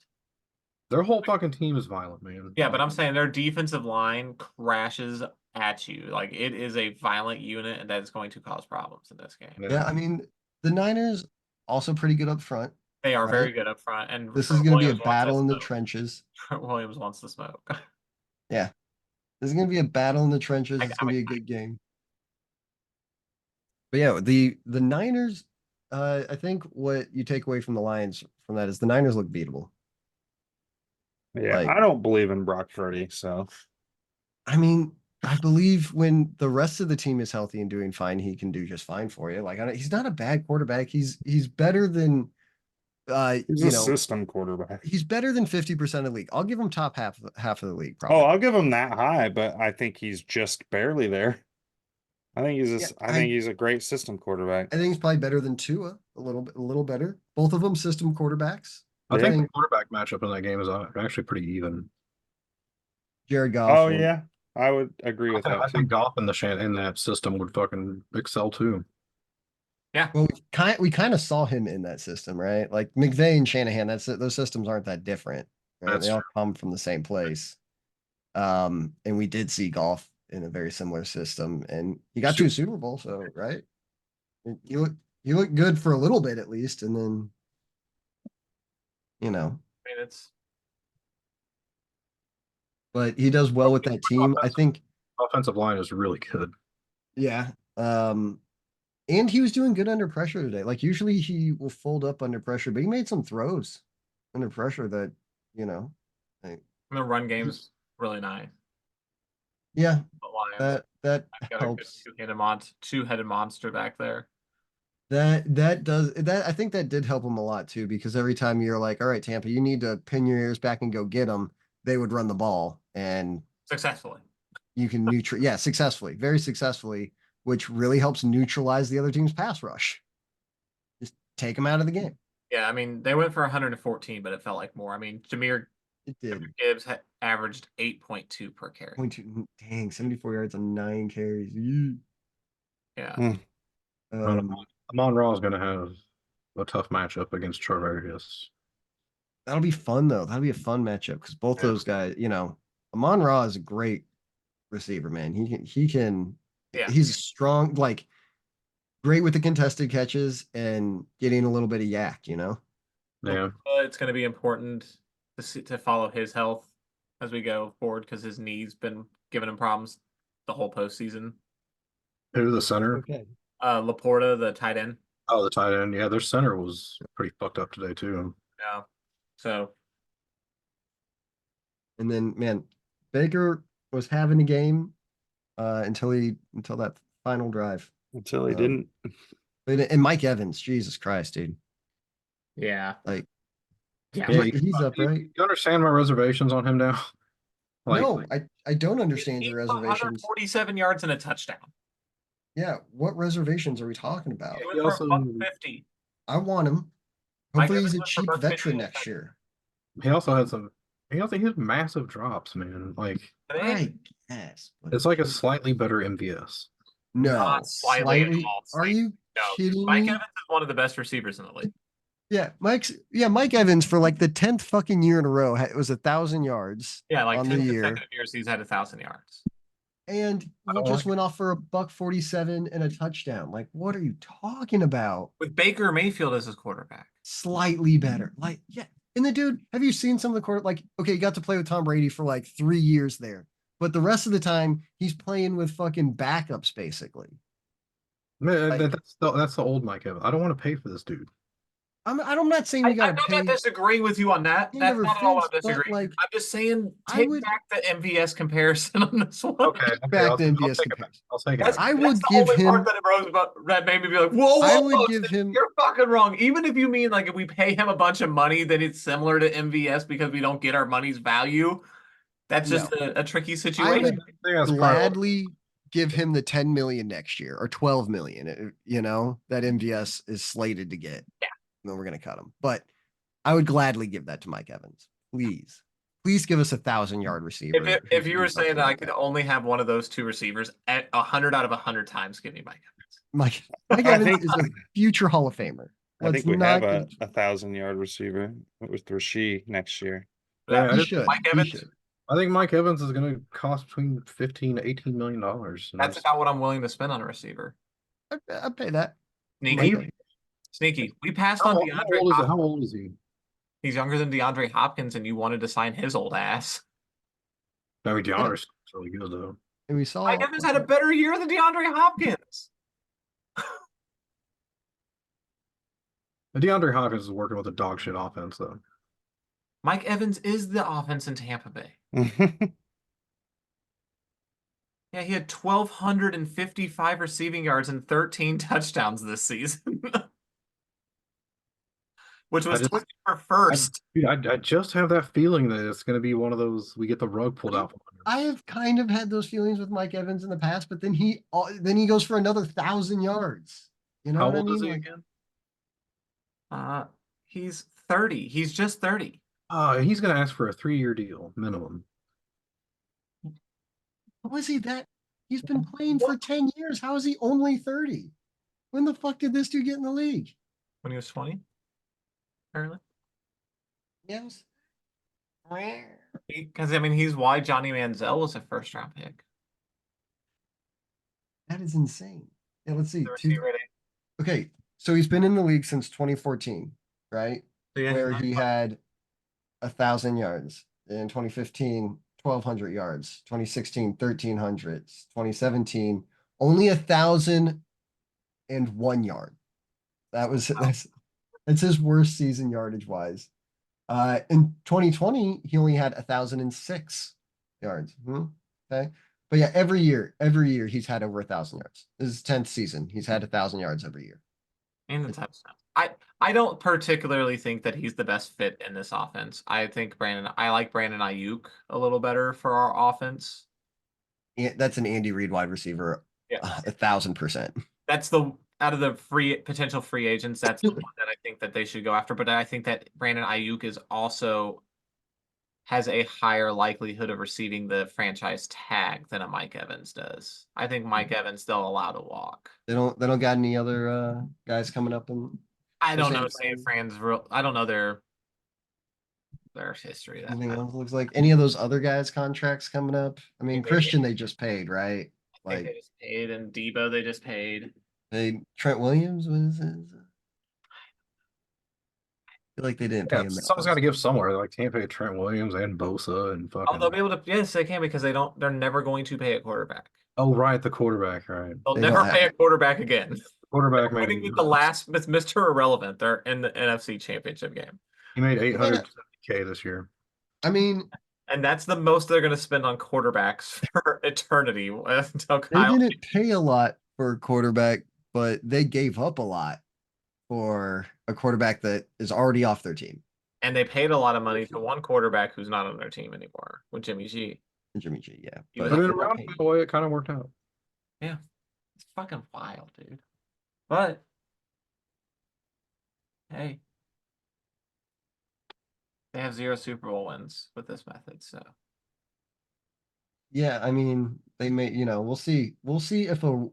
Their whole fucking team is violent, man. Yeah, but I'm saying their defensive line crashes at you. Like, it is a violent unit, and that is going to cause problems in this game. Yeah, I mean, the Niners also pretty good up front. They are Right. very good up front, and This Trent is going to be a Williams wants battle that in the smoke. trenches. Trent Williams wants the smoke. Yeah, this is going to be a battle in the trenches. It's I'm going to be a good game. But yeah, the Niners. I think what you take away from the Lions from that is the Niners look beatable. Yeah, Like- I don't believe in Brock Purdy, so I mean, I believe when the rest of the team is healthy and doing fine, he can do just fine for you. Like, he's not a bad quarterback. He's better than, he's you a know, system quarterback. he's better than 50% of the league. I'll give him top half of the league. Oh, Probably. I'll give him that high, but I think he's just barely there. I think he's Yeah, I think he's a great system quarterback. I think he's probably better than Tua, a little better. Both of them system quarterbacks. I Yeah. think the quarterback matchup in that game is actually pretty even. Jared Goff. Oh yeah, I would agree with that. I think Goff in in that system would fucking excel too. Yeah. Well, we kind of saw him in that system, right? Like McVay and Shanahan. Those systems aren't that different. Right? That's They all come from the same place. And we did see Goff in a very similar system, and he got to a Super Bowl. So right, you look good for a little bit at least, and then I mean, it's but he does well with that team. I think. Offensive line is really good. Yeah. And he was doing good under pressure today. Like usually he will fold up under pressure, but he made some throws under pressure that, like, the run game's really nice. yeah, The Lions that got a good helps. two-headed monster back there. That does that. I think that did help him a lot too, because every time you're like, all right, Tampa, you need to pin your ears back and go get them, they would run the ball and Successfully. you can successfully, very successfully, which really helps neutralize the other team's pass rush. Just take them out of the game. Yeah, I mean, they went for 114, but it felt like more. I mean, Jahmyr It did. Gibbs averaged 8.2 per carry. 0.2, dang, 74 yards on 9 carries. Yee. Yeah. Amon Ra is going to have a tough matchup against Charvarius. That'll be fun though. That'll be a fun matchup because both Yeah. those guys, Amon Ra is a great receiver, man. He can Yeah. he's strong, like great with the contested catches and getting a little bit of yak, Yeah. It's going to be important to follow his health as we go forward because his knee's been giving him problems the whole postseason. Who the center? Okay. Laporta, the tight end. Oh, the tight end. Yeah, their center was pretty fucked up today too. Yeah. So And then man, Baker was having a game until that final drive. Until he didn't. And Mike Evans, Jesus Christ, dude. yeah. Like Yeah. Yeah, he's up, right? You understand my reservations on him now? No, I don't understand your reservations. 147 yards and a touchdown. Yeah, what reservations are we talking about? He He went for also- 150. I want him. Mike Hopefully Evans he's a went for cheap $150 veteran next year. He also had he had massive drops, man. Like I guess. but- it's like a slightly better MVS. No, Not slightly at all, Are you No, kidding Mike me? Evans is one of the best receivers in the league. Yeah, Mike Evans for like the 10th fucking year in a row. It was 1,000 yards. Yeah, like On 10 the year. consecutive years he's had 1,000 yards. And he just went off for $147 and a touchdown. Like, what are you talking about? With Baker Mayfield as his quarterback. Slightly better. Like, yeah, And the dude, have you seen some of the court? Like, okay, he got to play with Tom Brady for like 3 years there, but the rest of the time he's playing with fucking backups, basically. Man, Like, that's the old Mike Evans. I don't want to pay for this dude. I'm not saying we I'm gotta not pay disagreeing with you on that. him That's over not at all what Fitz, I'm but disagreeing. like, I'm just saying, I take would back the MVS comparison on this one. Okay, back the I'll MVS take it back. comparison. I'll take it That's, back. I that's would the give only part him. that arose about that made me be like, whoa, I whoa, would whoa, give him. you're fucking wrong. Even if you mean like if we pay him a bunch of money, then it's similar to MVS because we don't get our money's value. That's just No. a tricky I situation. would I think that's gladly give him the 10 million next year or 12 million, you know, that MVS is slated to get. Yeah. And then we're going to cut him. But I would gladly give that to Mike Evans. Please. Please give us 1,000-yard receiver. If you were saying that I like could only have one of those two receivers at 100 out of 100 times, give me Mike Evans. Mike I Evans think- is a future Hall of Famer. I think Let's we have not a 1,000-yard receiver with Rasheed next year. Yeah, he should. Mike He Evans. should. I think Mike Evans is going to cost between 15 to 18 million dollars. That's about what I'm willing to spend on a receiver. I'd pay that. Sneaky. Mike- Sneaky. We passed How, on how DeAndre old is it? Hopkins. How old is he? He's younger than DeAndre Hopkins, and you wanted to sign his old ass. I mean, DeAndre's really good though. And we saw Mike Evans had a better year than DeAndre Hopkins. And DeAndre Hopkins is working with a dog shit offense though. Mike Evans is the offense in Tampa Bay. Yeah, he had 1,255 receiving yards and 13 touchdowns this season. Which was tied for first. I just have that feeling that it's going to be one of those we get the rug pulled out from under. I have kind of had those feelings with Mike Evans in the past, but then he goes for another 1,000 yards. You know How what I old mean? is he Like, again? He's 30. He's just 30. He's going to ask for a 3-year deal minimum. was he that? He's been playing for 10 years. How is he only 30? When the fuck did this dude get in the league? When he was 20? Apparently. Yes. Because, I mean, he's why Johnny Manziel was a first round pick. That is insane. Yeah, let's see. The receiver. Okay, so he's been in the league since 2014, right? So, yeah, Where he had 1,000 yards. In 2015, 1,200 yards. 2016, 1,300. 2017, only 1,001 yard. That's his worst season yardage wise. In 2020, he only had 1,006 yards. Okay. But yeah, every year he's had over 1,000 yards. This is his 10th season. He's had 1,000 yards every year. And the touchdown. I don't particularly think that he's the best fit in this offense. I like Brandon Ayuk a little better for our offense. Yeah, that's an Andy Reid wide receiver. Yeah. 1,000%. That's out of the potential free agents, that's the one that I think that they should go after. But I think that Brandon Ayuk is also has a higher likelihood of receiving the franchise tag than a Mike Evans does. I think Mike Evans they'll allow to walk. They don't got any other guys coming up in I don't know San Fran's I don't know their history. anything else looks like any of those other guys' contracts coming up. I mean, Christian they just paid, right? I think they just paid, and Debo they just paid. Trent Williams was I feel like they didn't pay him. Someone's got to give somewhere. Like can't pay Trent Williams and Bosa and fucking. Oh, they'll be able to. Yes, they can because they're never going to pay a quarterback. Oh, right, the quarterback, right? They'll They never don't pay have- a quarterback again. Quarterback I made. think with the last with Mr. Irrelevant, they're in the NFC Championship game, He made $870K this year. I mean, and that's the most they're going to spend on quarterbacks for eternity until they Kyle. didn't pay a lot for a quarterback, but they gave up a lot for a quarterback that is already off their team. And they paid a lot of money to one quarterback who's not on their team anymore, with Jimmy G. Jimmy G, yeah. He But was- in a roundabout way, it kind of worked out. It's fucking wild, dude. But hey, they have 0 Super Bowl wins with this method, so Yeah, I mean, they may, we'll see. We'll see if when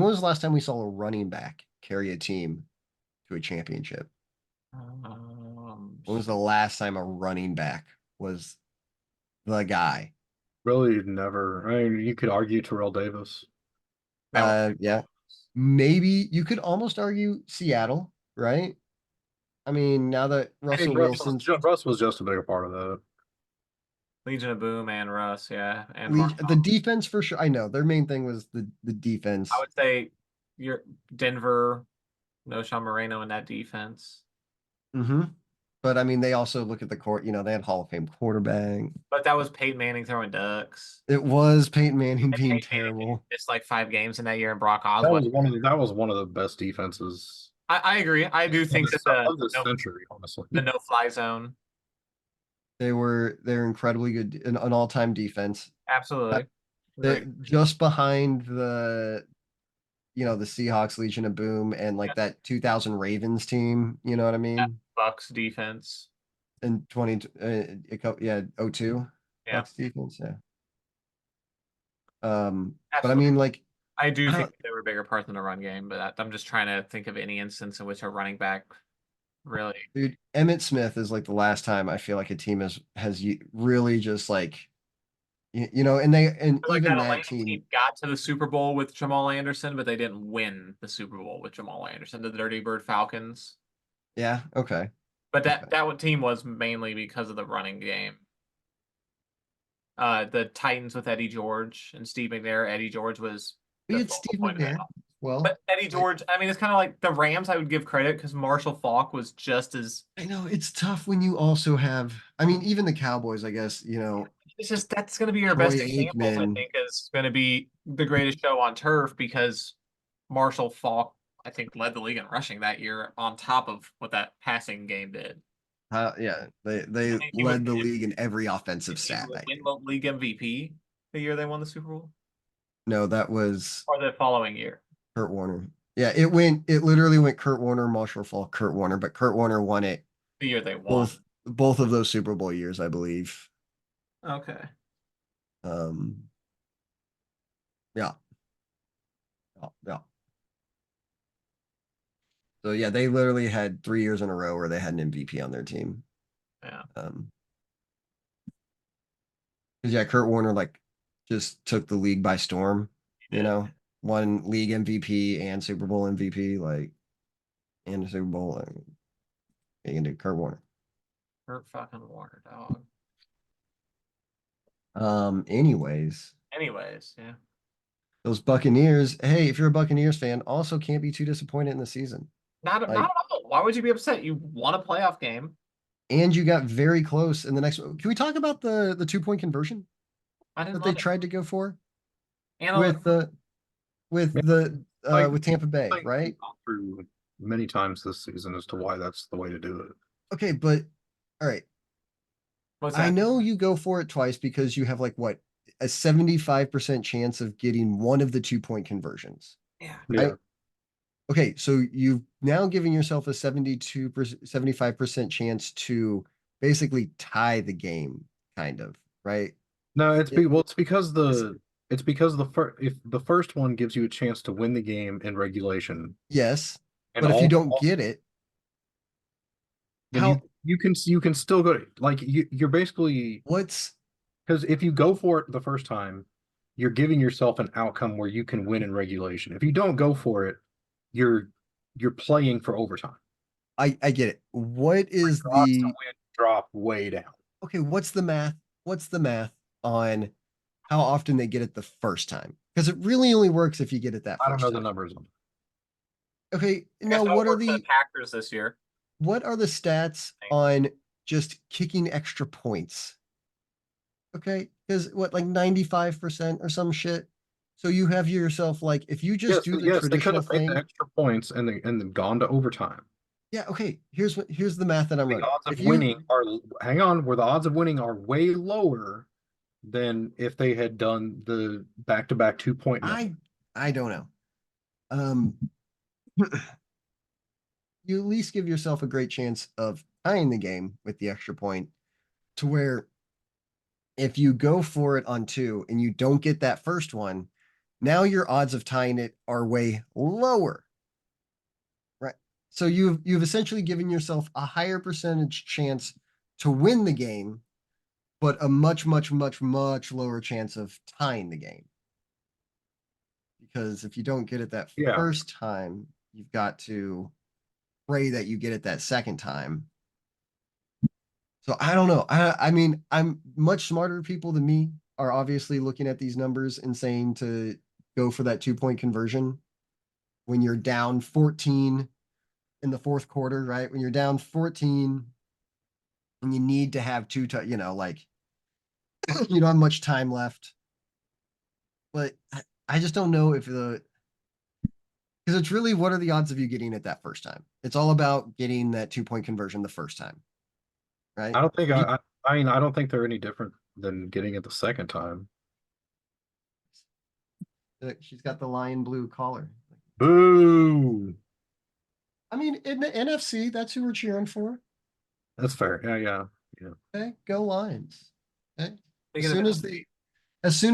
was the last time we saw a running back carry a team to a championship? When was the last time a running back was the guy? Really, never. I mean, you could argue Terrell Davis. Yeah. Maybe you could almost argue Seattle, right? I mean, now that Russell Wilson's Russ was just a bigger part of that. Legion of Boom and Russ, yeah, and the defense for sure. I know their main thing was the defense. I would say you're Denver, no Sean Moreno in that defense. Mm-hmm. But I mean, they also look at the court. You know, they had Hall of Fame quarterback. But that was Peyton Manning throwing ducks. It was Peyton Manning And being Peyton Manning terrible. missed like 5 games in that year, and Brock That Osweiler. was one of the best defenses I agree. I do think that of the century, honestly. the no-fly zone. They're incredibly good, an all-time defense. Absolutely. They're just behind the Seahawks, Legion of Boom, and like that 2000 Ravens team. You know what I mean? Yeah, Bucks defense. In 02. Yeah. Bucks defense, yeah. But I Absolutely. mean, like, I do think they were a bigger part than the run game, but I'm just trying to think of any instance in which a running back really. dude, Emmitt Smith is like the last time I feel like a team has really just like, and Like even that that Atlanta team got to the Super Bowl with Jamal Anderson, but they didn't win the Super Bowl with Jamal Anderson, the Dirty Bird Falcons. Yeah, okay. But that team was mainly because of the running game. The Titans with Eddie George and Steve McNair. Eddie George was We had Steve McNair. Well, but Eddie George, I mean, it's kind of like the Rams. I would give credit because Marshall Faulk was just as. I know it's tough when you also have. I mean, even the Cowboys. I guess It's just that's going to be your Troy best example. I Aikman. think is going to be the greatest show on turf because Marshall Faulk, I think, led the league in rushing that year on top of what that passing game did. Yeah, they led the league in every offensive stat. Win the league MVP the year they won the Super Bowl. No, that was or the following year. Kurt Warner. Yeah, it literally went Kurt Warner, Marshall Faulk, Kurt Warner, but Kurt Warner won it The year they won. both of those Super Bowl years, I believe. Okay. Yeah. Yeah. So yeah, they literally had 3 years in a row where they had an MVP on their team. Yeah. Because yeah, Kurt Warner like just took the league by storm. Won league MVP and Super Bowl MVP, like, and the Super Bowl. Like, you can do Kurt Warner. Kurt fucking Warner, dog. Anyways, yeah. those Buccaneers. Hey, if you're a Buccaneers fan, also can't be too disappointed in the season. Not at all. Why would you be upset? You won a playoff game. And you got very close in the next. Can we talk about the 2-point conversion that they tried to go for? And with Tampa Bay, right? Through many times this season as to why that's the way to do it. Okay, but all right. I know you go for it twice because you have like what, a 75% chance of getting one of the 2-point conversions. Yeah. Okay, so you've now given yourself a 75% chance to basically tie the game, kind of, right? No, it's because the first one gives you a chance to win the game in regulation. Yes, but if you don't get it, then you can still go like you're basically because if you go for it the first time, you're giving yourself an outcome where you can win in regulation. If you don't go for it, you're playing for overtime. I get it. What is the odds to win drop way down? Okay, what's the math? What's the math on how often they get it the first time? Because it really only works if you get it that first time. I don't know the numbers. Okay, now what are the Packers this year? What are the stats on just kicking extra points? Okay, because what, like 95% or some shit? So you have yourself like, if you just do the traditional thing, made the extra points and then gone to overtime. Yeah, okay. Here's the math that I'm running. Odds of winning are where the odds of winning are way lower than if they had done the back-to-back 2-point. I don't know. You at least give yourself a great chance of tying the game with the extra point, to where if you go for it on 2 and you don't get that first one, now your odds of tying it are way lower. Right. So you've essentially given yourself a higher percentage chance to win the game, but a much, much, much, much lower chance of tying the game. Because if you don't get it that first time, you've got to pray that you get it that second time. So I don't know. I mean, I'm much smarter people than me are obviously looking at these numbers and saying to go for that 2-point conversion when you're down 14 in the fourth quarter, right? When you're down 14 and you need to have like you don't have much time left. But I just don't know if because it's really what are the odds of you getting it that first time? It's all about getting that 2-point conversion the first time, right? I don't think I mean I don't think they're any different than getting it the second time. She's got the lion blue collar. Boo! I mean, in the NFC, that's who we're cheering for. That's fair. Yeah. Okay, go Lions. Okay. As Speaking soon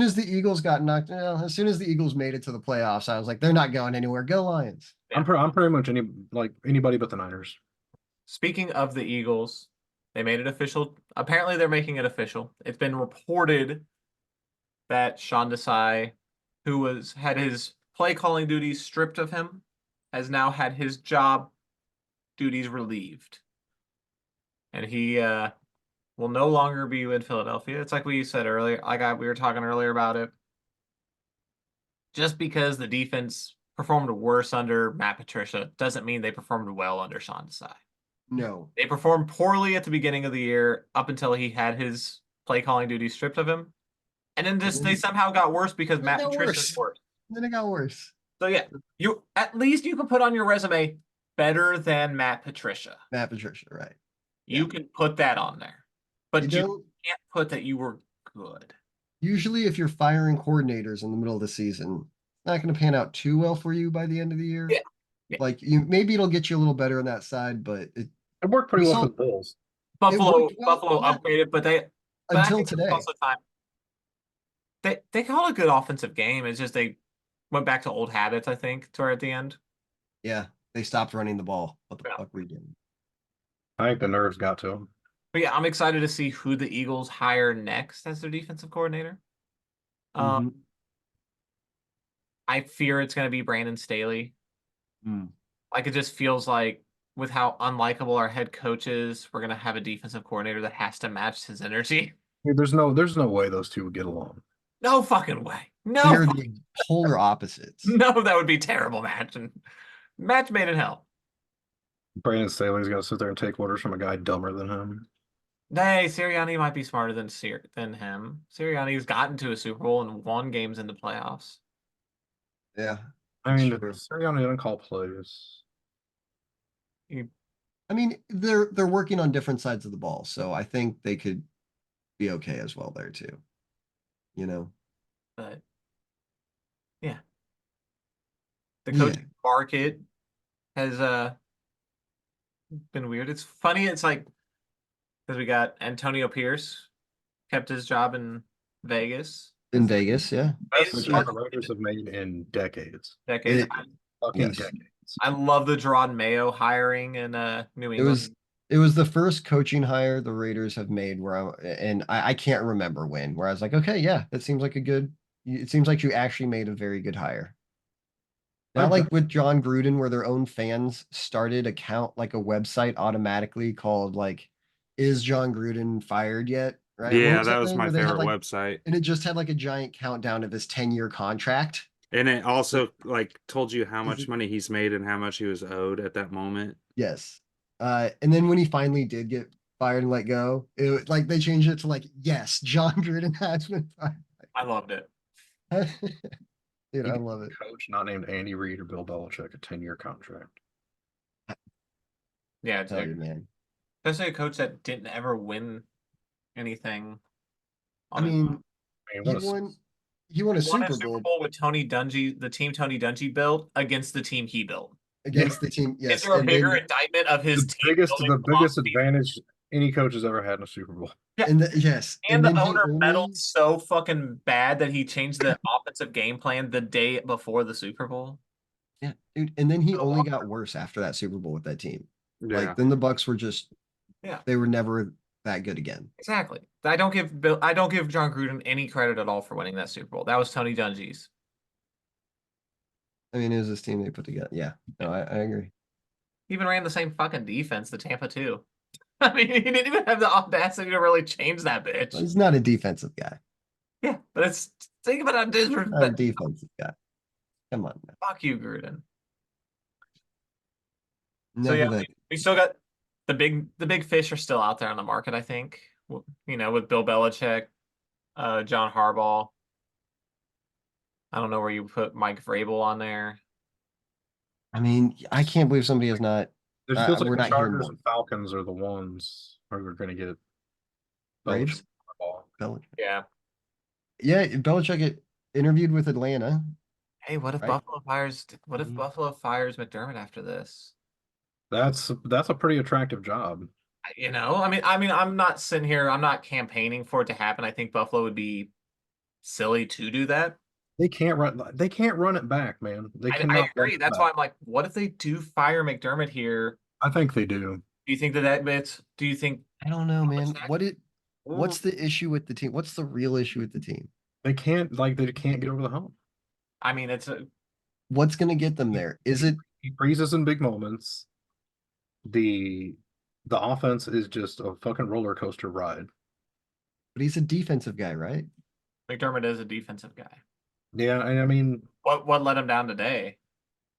of as the Eagles got knocked, as soon as the Eagles made it to the playoffs, I was like, they're not going anywhere. Go Lions. Yeah. I'm pretty much anybody but the Niners. Speaking of the Eagles, they made it official. Apparently, they're making it official. It's been reported that Sean Desai, who had his play calling duties stripped of him, has now had his job duties relieved, and he will no longer be in Philadelphia. It's like we said earlier. We were talking earlier about it. Just because the defense performed worse under Matt Patricia doesn't mean they performed well under Sean Desai. No. They performed poorly at the beginning of the year up until he had his play calling duties stripped of him. And then they somehow got worse because Matt Patricia's worse. Then it got worse. So yeah, at least you can put on your resume better than Matt Patricia. Matt Patricia, right. You can put that on there. But you can't put that you were good. Usually if you're firing coordinators in the middle of the season, it's not going to pan out too well for you by the end of the year. Yeah. Like maybe it'll get you a little better on that side, but It worked pretty well for the Bills. Buffalo well, upgraded, but until today. They called a good offensive game. It's just they went back to old habits, I think, toward the end. Yeah, they stopped running the ball. What the fuck were you doing? I think the nerves got to them. But yeah, I'm excited to see who the Eagles hire next as their defensive coordinator. I fear it's going to be Brandon Staley. Like, it just feels like with how unlikable our head coach is, we're going to have a defensive coordinator that has to match his energy. There's no way those two would get along. No fucking way. No. They're the polar opposites. No, that would be terrible match. And match made in hell. Brandon Staley's got to sit there and take orders from a guy dumber than him. Hey, Sirianni might be smarter than him. Sirianni's gotten to a Super Bowl and won games in the playoffs. Yeah. I mean, Sirianni didn't call plays. I mean, they're working on different sides of the ball, so I think they could be okay as well there too. You know? But yeah. The coaching market has been weird. It's funny, it's like because we got Antonio Pierce kept his job in Vegas. In Vegas, yeah. Best the Raiders have made in decades. Decades. Decades. I love the Gerard Mayo hiring in New England. It was the first coaching hire the Raiders have made and I can't remember when, where I was like, okay, yeah, it seems like you actually made a very good hire. Not like with John Gruden, where their own fans started a website automatically called like, is John Gruden fired yet? Right? Yeah, that was my favorite website. And it just had like a giant countdown of his 10-year contract. And it also like told you how much money he's made and how much he was owed at that moment. Yes. And then when he finally did get fired and let go, it like they changed it to like, yes, John Gruden has been fired. I loved it. Dude, I love it. Coach not named Andy Reid or Bill Belichick a 10-year contract. Yeah, it's you, man. Especially a coach that didn't ever win anything. I mean, he won a Super Bowl with Tony Dungy, the team Tony Dungy built against the team he built. Against the team, yes. Is there a bigger indictment of his team? The biggest advantage any coach has ever had in a Super Bowl. Yeah. And the owner meddled so fucking bad that he changed the offensive game plan the day before the Super Bowl. Yeah, dude. And then he only got worse after that Super Bowl with that team. Yeah. Like then the Bucks were just they were never that good again. Exactly. I don't give John Gruden any credit at all for winning that Super Bowl. That was Tony Dungy's. I mean, it was this team they put together. Yeah. No, I agree. He even ran the same fucking defense to Tampa too. I mean, he didn't even have the audacity to really change that bitch. He's not a defensive guy. Yeah, but it's think about how Not a disrespect. defensive guy. Come on, man. Fuck you, Gruden. So Enough yeah, of that. we still got the big fish are still out there on the market. I think you know with Bill Belichick, John Harbaugh. I don't know where you put Mike Vrabel on there. I mean, I can't believe somebody has not. It feels like we're the not hearing Chargers more. and Falcons are the ones who are going to get Braves? Belichick ball. Belichick. Yeah. Yeah, Belichick interviewed with Atlanta. Hey, what if Right. Buffalo fires? What if Mhm. Buffalo fires McDermott after this? That's a pretty attractive job. You know, I'm not sitting here. I'm not campaigning for it to happen. I think Buffalo would be silly to do that. They can't run. They can't run it back, man. They I cannot. run agree. it That's back. why I'm like, what if they do fire McDermott here? I think they do. Do you think that bits? Do you think? I don't know, man. What's Ooh, the issue with the team? What's the real issue with the team? They can't They can't get over the hump. I mean, it's a What's going to get them there? Is it He freezes in big moments. The offense is just a fucking roller coaster ride. but he's a defensive guy, right? McDermott is a defensive guy. Yeah, and I mean, What let him down today?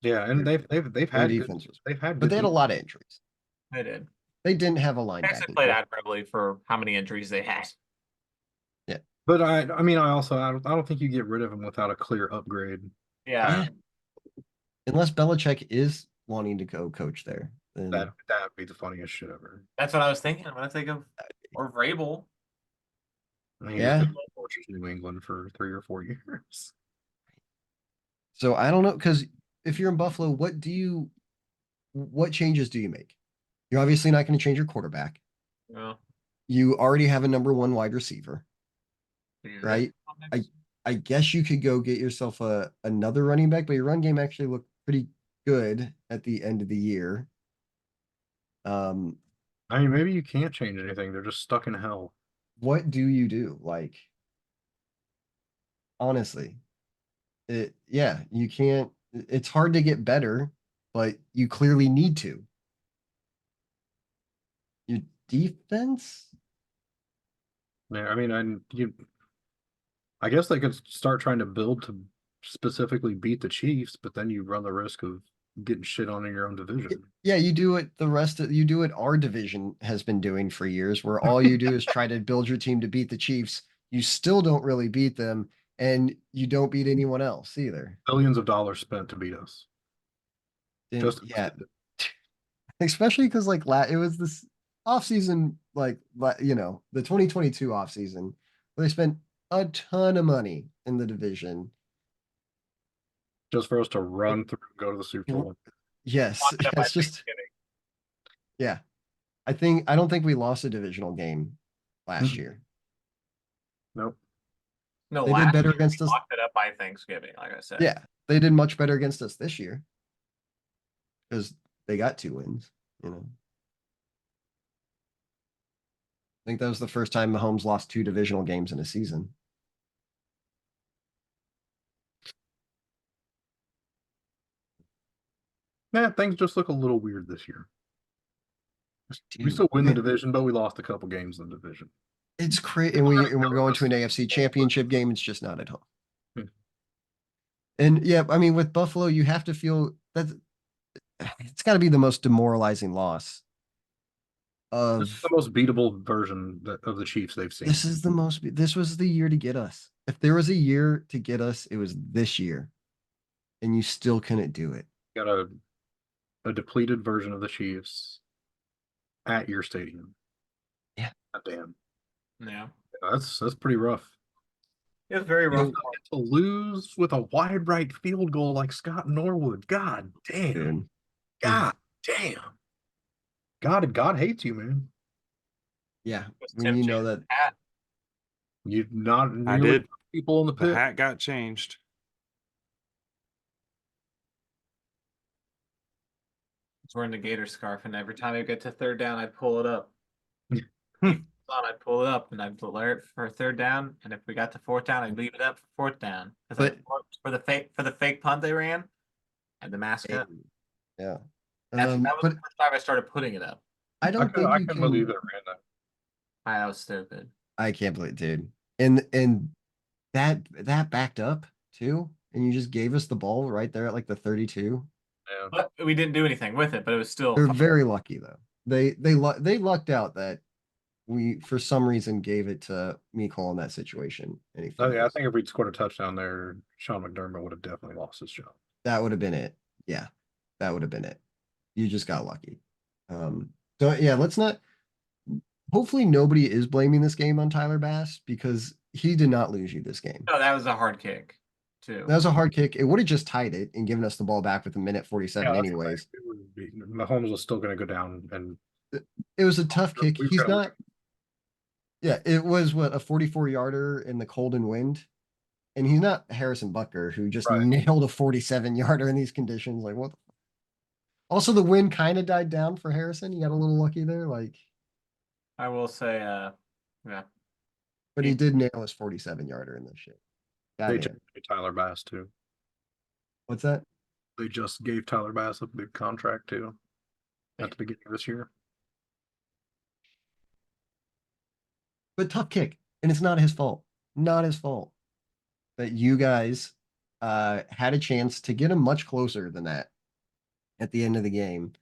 yeah, and they've Their had good, defense was, they've had but good they had a defense. lot of injuries. They did. They didn't have a Texas linebacking played core. admirably for how many injuries they had. But I mean, I don't think you get rid of him without a clear upgrade. Yeah. Unless Belichick is wanting to go coach there, then That would be the funniest shit ever. That's what I was thinking. When I think of or Vrabel. I mean, Yeah. he's been coaching New England for 3 or 4 years. so I don't know because if you're in Buffalo, what changes do you make? You're obviously not going to change your quarterback. Yeah. You already have a number one wide receiver, Yeah. right? I guess you could go get yourself another running back, but your run game actually looked pretty good at the end of the year. I mean, maybe you can't change anything. They're just stuck in hell. What do you do? Like, honestly, you can't. It's hard to get better, but you clearly need to. Your defense? Yeah, I mean, I guess they could start trying to build to specifically beat the Chiefs, but then you run the risk of getting shit on in your own division. Yeah, you do what you do what our division has been doing for years, where all you do is try to build your team to beat the Chiefs. You still don't really beat them, and you don't beat anyone else either. Billions of dollars spent to beat us. And, yeah, especially because like it was this offseason, like the 2022 offseason, where they spent a ton of money in the division. Just for us to run through and go to the Super Bowl. Yes, it's just yeah. I don't think we lost a divisional game last year. Nope. No, They did better against us. Locked it up by Thanksgiving, like I said. Yeah, they did much better against us this year because they got 2 wins. I think that was the first time Mahomes lost 2 divisional games in a season. Yeah, things just look a little weird this year. We still win the division, but we lost a couple games in the division. It's crazy, and we're going to an AFC Championship game. It's just not at home. And yeah, I mean, with Buffalo, you have to feel that it's got to be the most demoralizing loss. This is the most beatable version of the Chiefs they've seen. This was the year to get us. If there was a year to get us, it was this year, and you still couldn't do it. Got a depleted version of the Chiefs at your stadium. Yeah. God damn. Yeah. That's pretty rough. It's very rough. To lose with a wide right field goal like Scott Norwood. God damn. Dude. God damn. God hates you, man. Yeah. When you know that you not I did. People in the pit. The hat got changed. I was wearing the Gator scarf, and every time I get to third down, I'd pull it up. I'd pull it up, and I'd wear it for third down. And if we got to fourth down, I'd leave it up for fourth down. But for the fake punt they ran, and the mascot. Yeah. That was But the first time I started putting it up. I don't think I you can can. believe it ran that. That was stupid. I can't believe, dude. And that backed up too, and you just gave us the ball right there at like the 32. Yeah. But we didn't do anything with it, but it was still They're fun. very lucky though. They lucked out that we for some reason gave it to Mikkel in that situation. And he Oh yeah, I finished. think if we'd scored a touchdown there, Sean McDermott would have definitely lost his job. That would have been it. Yeah, that would have been it. You just got lucky. So yeah, let's not. Hopefully, nobody is blaming this game on Tyler Bass because he did not lose you this game. No, that was a hard kick, too. That was a hard kick. It would have just tied it and given us the ball back with a minute 47 Yeah, anyways. Mahomes was still going to go down, and It was a tough kick. we've He's got- not. Yeah, it was what a 44-yarder in the cold and wind. And he's not Harrison Butker, who just Right. nailed a 47-yarder in these conditions. Like, what? Also, the wind kind of died down for Harrison. He got a little lucky there. Like, I will say, yeah. but he did nail his 47-yarder in this shit. They Goddamn. just gave Tyler Bass too. What's that? They just gave Tyler Bass a big contract too at the beginning of this year. But tough kick. And it's not his fault. Not his fault. But you guys had a chance to get him much closer than that at the end of the game.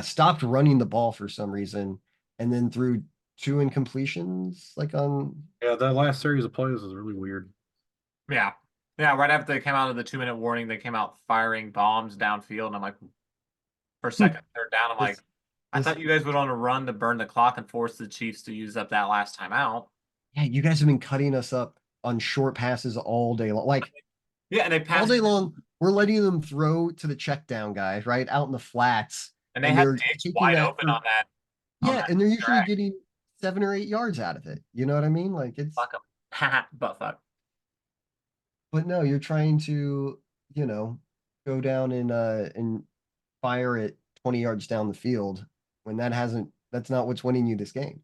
Stopped running the ball for some reason, and then threw 2 incompletions like on. Yeah, that last series of plays was really weird. Yeah. Yeah, right after they came out of the 2-minute warning, they came out firing bombs downfield, and I'm like, for second, third down, I'm like, I thought you guys would want to run to burn the clock and force the Chiefs to use up that last time out. Yeah, you guys have been cutting us up on short passes all day long. Like, Yeah, and they all passed, day long, we're letting them throw to the check down guys, right? Out in the flats. and they and had they're Diggs taking wide that open for- on that. on Yeah, that and they're usually drag. getting 7 or 8 yards out of it. You know what I mean? Like, it's. Fuck 'em. Butt fuck. But no, you're trying to, go down and fire it 20 yards down the field when that's not what's winning you this game.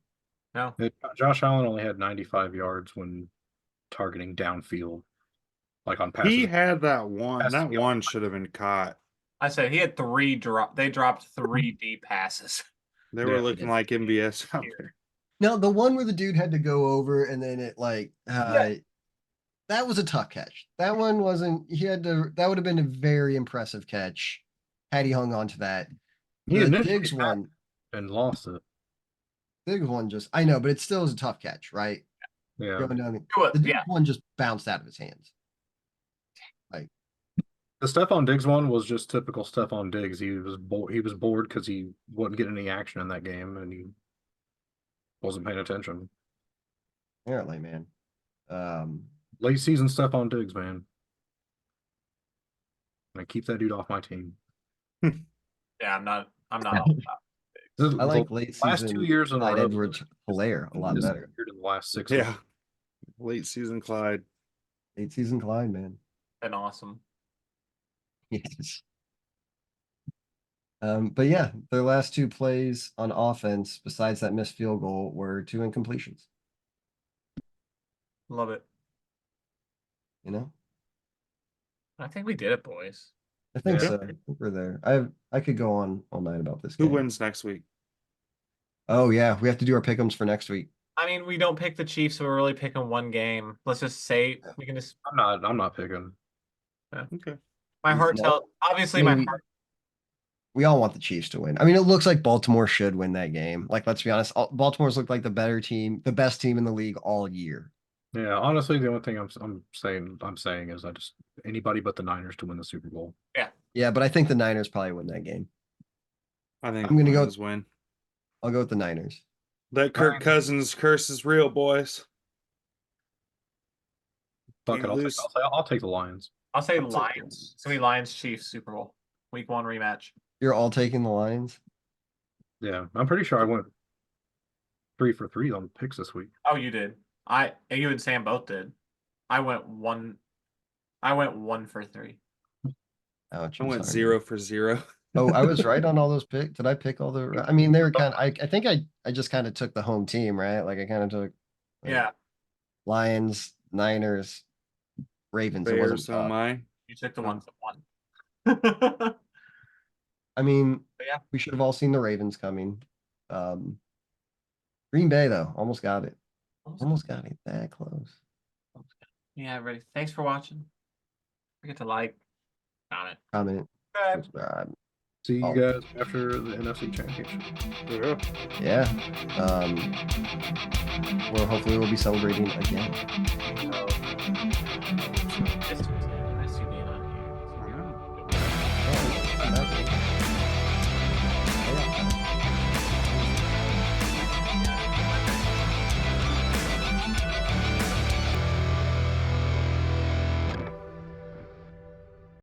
No. Josh Allen only had 95 yards when targeting downfield, like on passes. He had that one. Has to That be on one should have been caught. I said he had they dropped 3 deep passes. They were Yeah. looking like MBS out there. Now, the one where the dude had to go over and then it that was a tough catch. That one wasn't, that would have been a very impressive catch had he hung on to that. He The initially Diggs had one, and lost it. I know, but it still was a tough catch, right? Yeah. Going down, It was- the Diggs yeah. one just bounced out of his hands. The Stephon Diggs one was just typical Stephon Diggs. He was bored because he wasn't getting any action in that game, and he wasn't paying attention. Apparently, man. Late season Stephon Diggs, man. I keep that dude off my team. Yeah, I'm not all about it. I like The late last season 2 years in a Clyde row. Edwards Hilaire a lot better. In the last 6 Yeah. Late season Clyde. Late season Clyde, man. Been awesome. Yes. But yeah, their last 2 plays on offense, besides that missed field goal, were 2 incompletions. Love it. You know, I think we did it, boys. I think Yeah. so. I think we're there. I could go on all night about this Who game. wins next week? Oh yeah, we have to do our pick'ems for next week. I mean, we don't pick the Chiefs, so we're really picking one game. Let's just say we can just. I'm not picking. Okay. My heart No. tells. Obviously, I my mean, heart. we all want the Chiefs to win. I mean, it looks like Baltimore should win that game. Like, let's be honest, Baltimore's looked like the better team, the best team in the league all year. Yeah, honestly, the only thing I'm saying is I just anybody but the Niners to win the Super Bowl. Yeah, but I think the Niners probably win that game. I think I'm gonna go- Lions win. I'll go with the Niners. That Kirk Cousins curse is real, boys. Fuck Can't it, lose. I'll take the Lions. I'll say I'll take Lions. It's gonna be Lions Chiefs Super Bowl Week 1 rematch. You're all taking the Lions. Yeah, I'm pretty sure I went 3 for 3 on picks this week. Oh, you did. You and Sam both did. I went 1 for 3. Ouch, I I'm went sorry. 0 for 0. Oh, I was right on all those picks. Did I pick all the? I mean, they were kind of. I think I just kind of took the home team, right? Like I kind of took. like, Yeah, Lions, Niners, Ravens. It wasn't Bears, so tough. am I. you took the ones that won. I mean, But yeah. we should have all seen the Ravens coming. Green Bay though, almost got it. Almost got it. That close. Yeah, everybody. Thanks for watching. Don't forget to like, comment. Subscribe. See you Oh. guys after the NFC Championship. Yeah. Yeah. Well, hopefully we'll be celebrating again. So,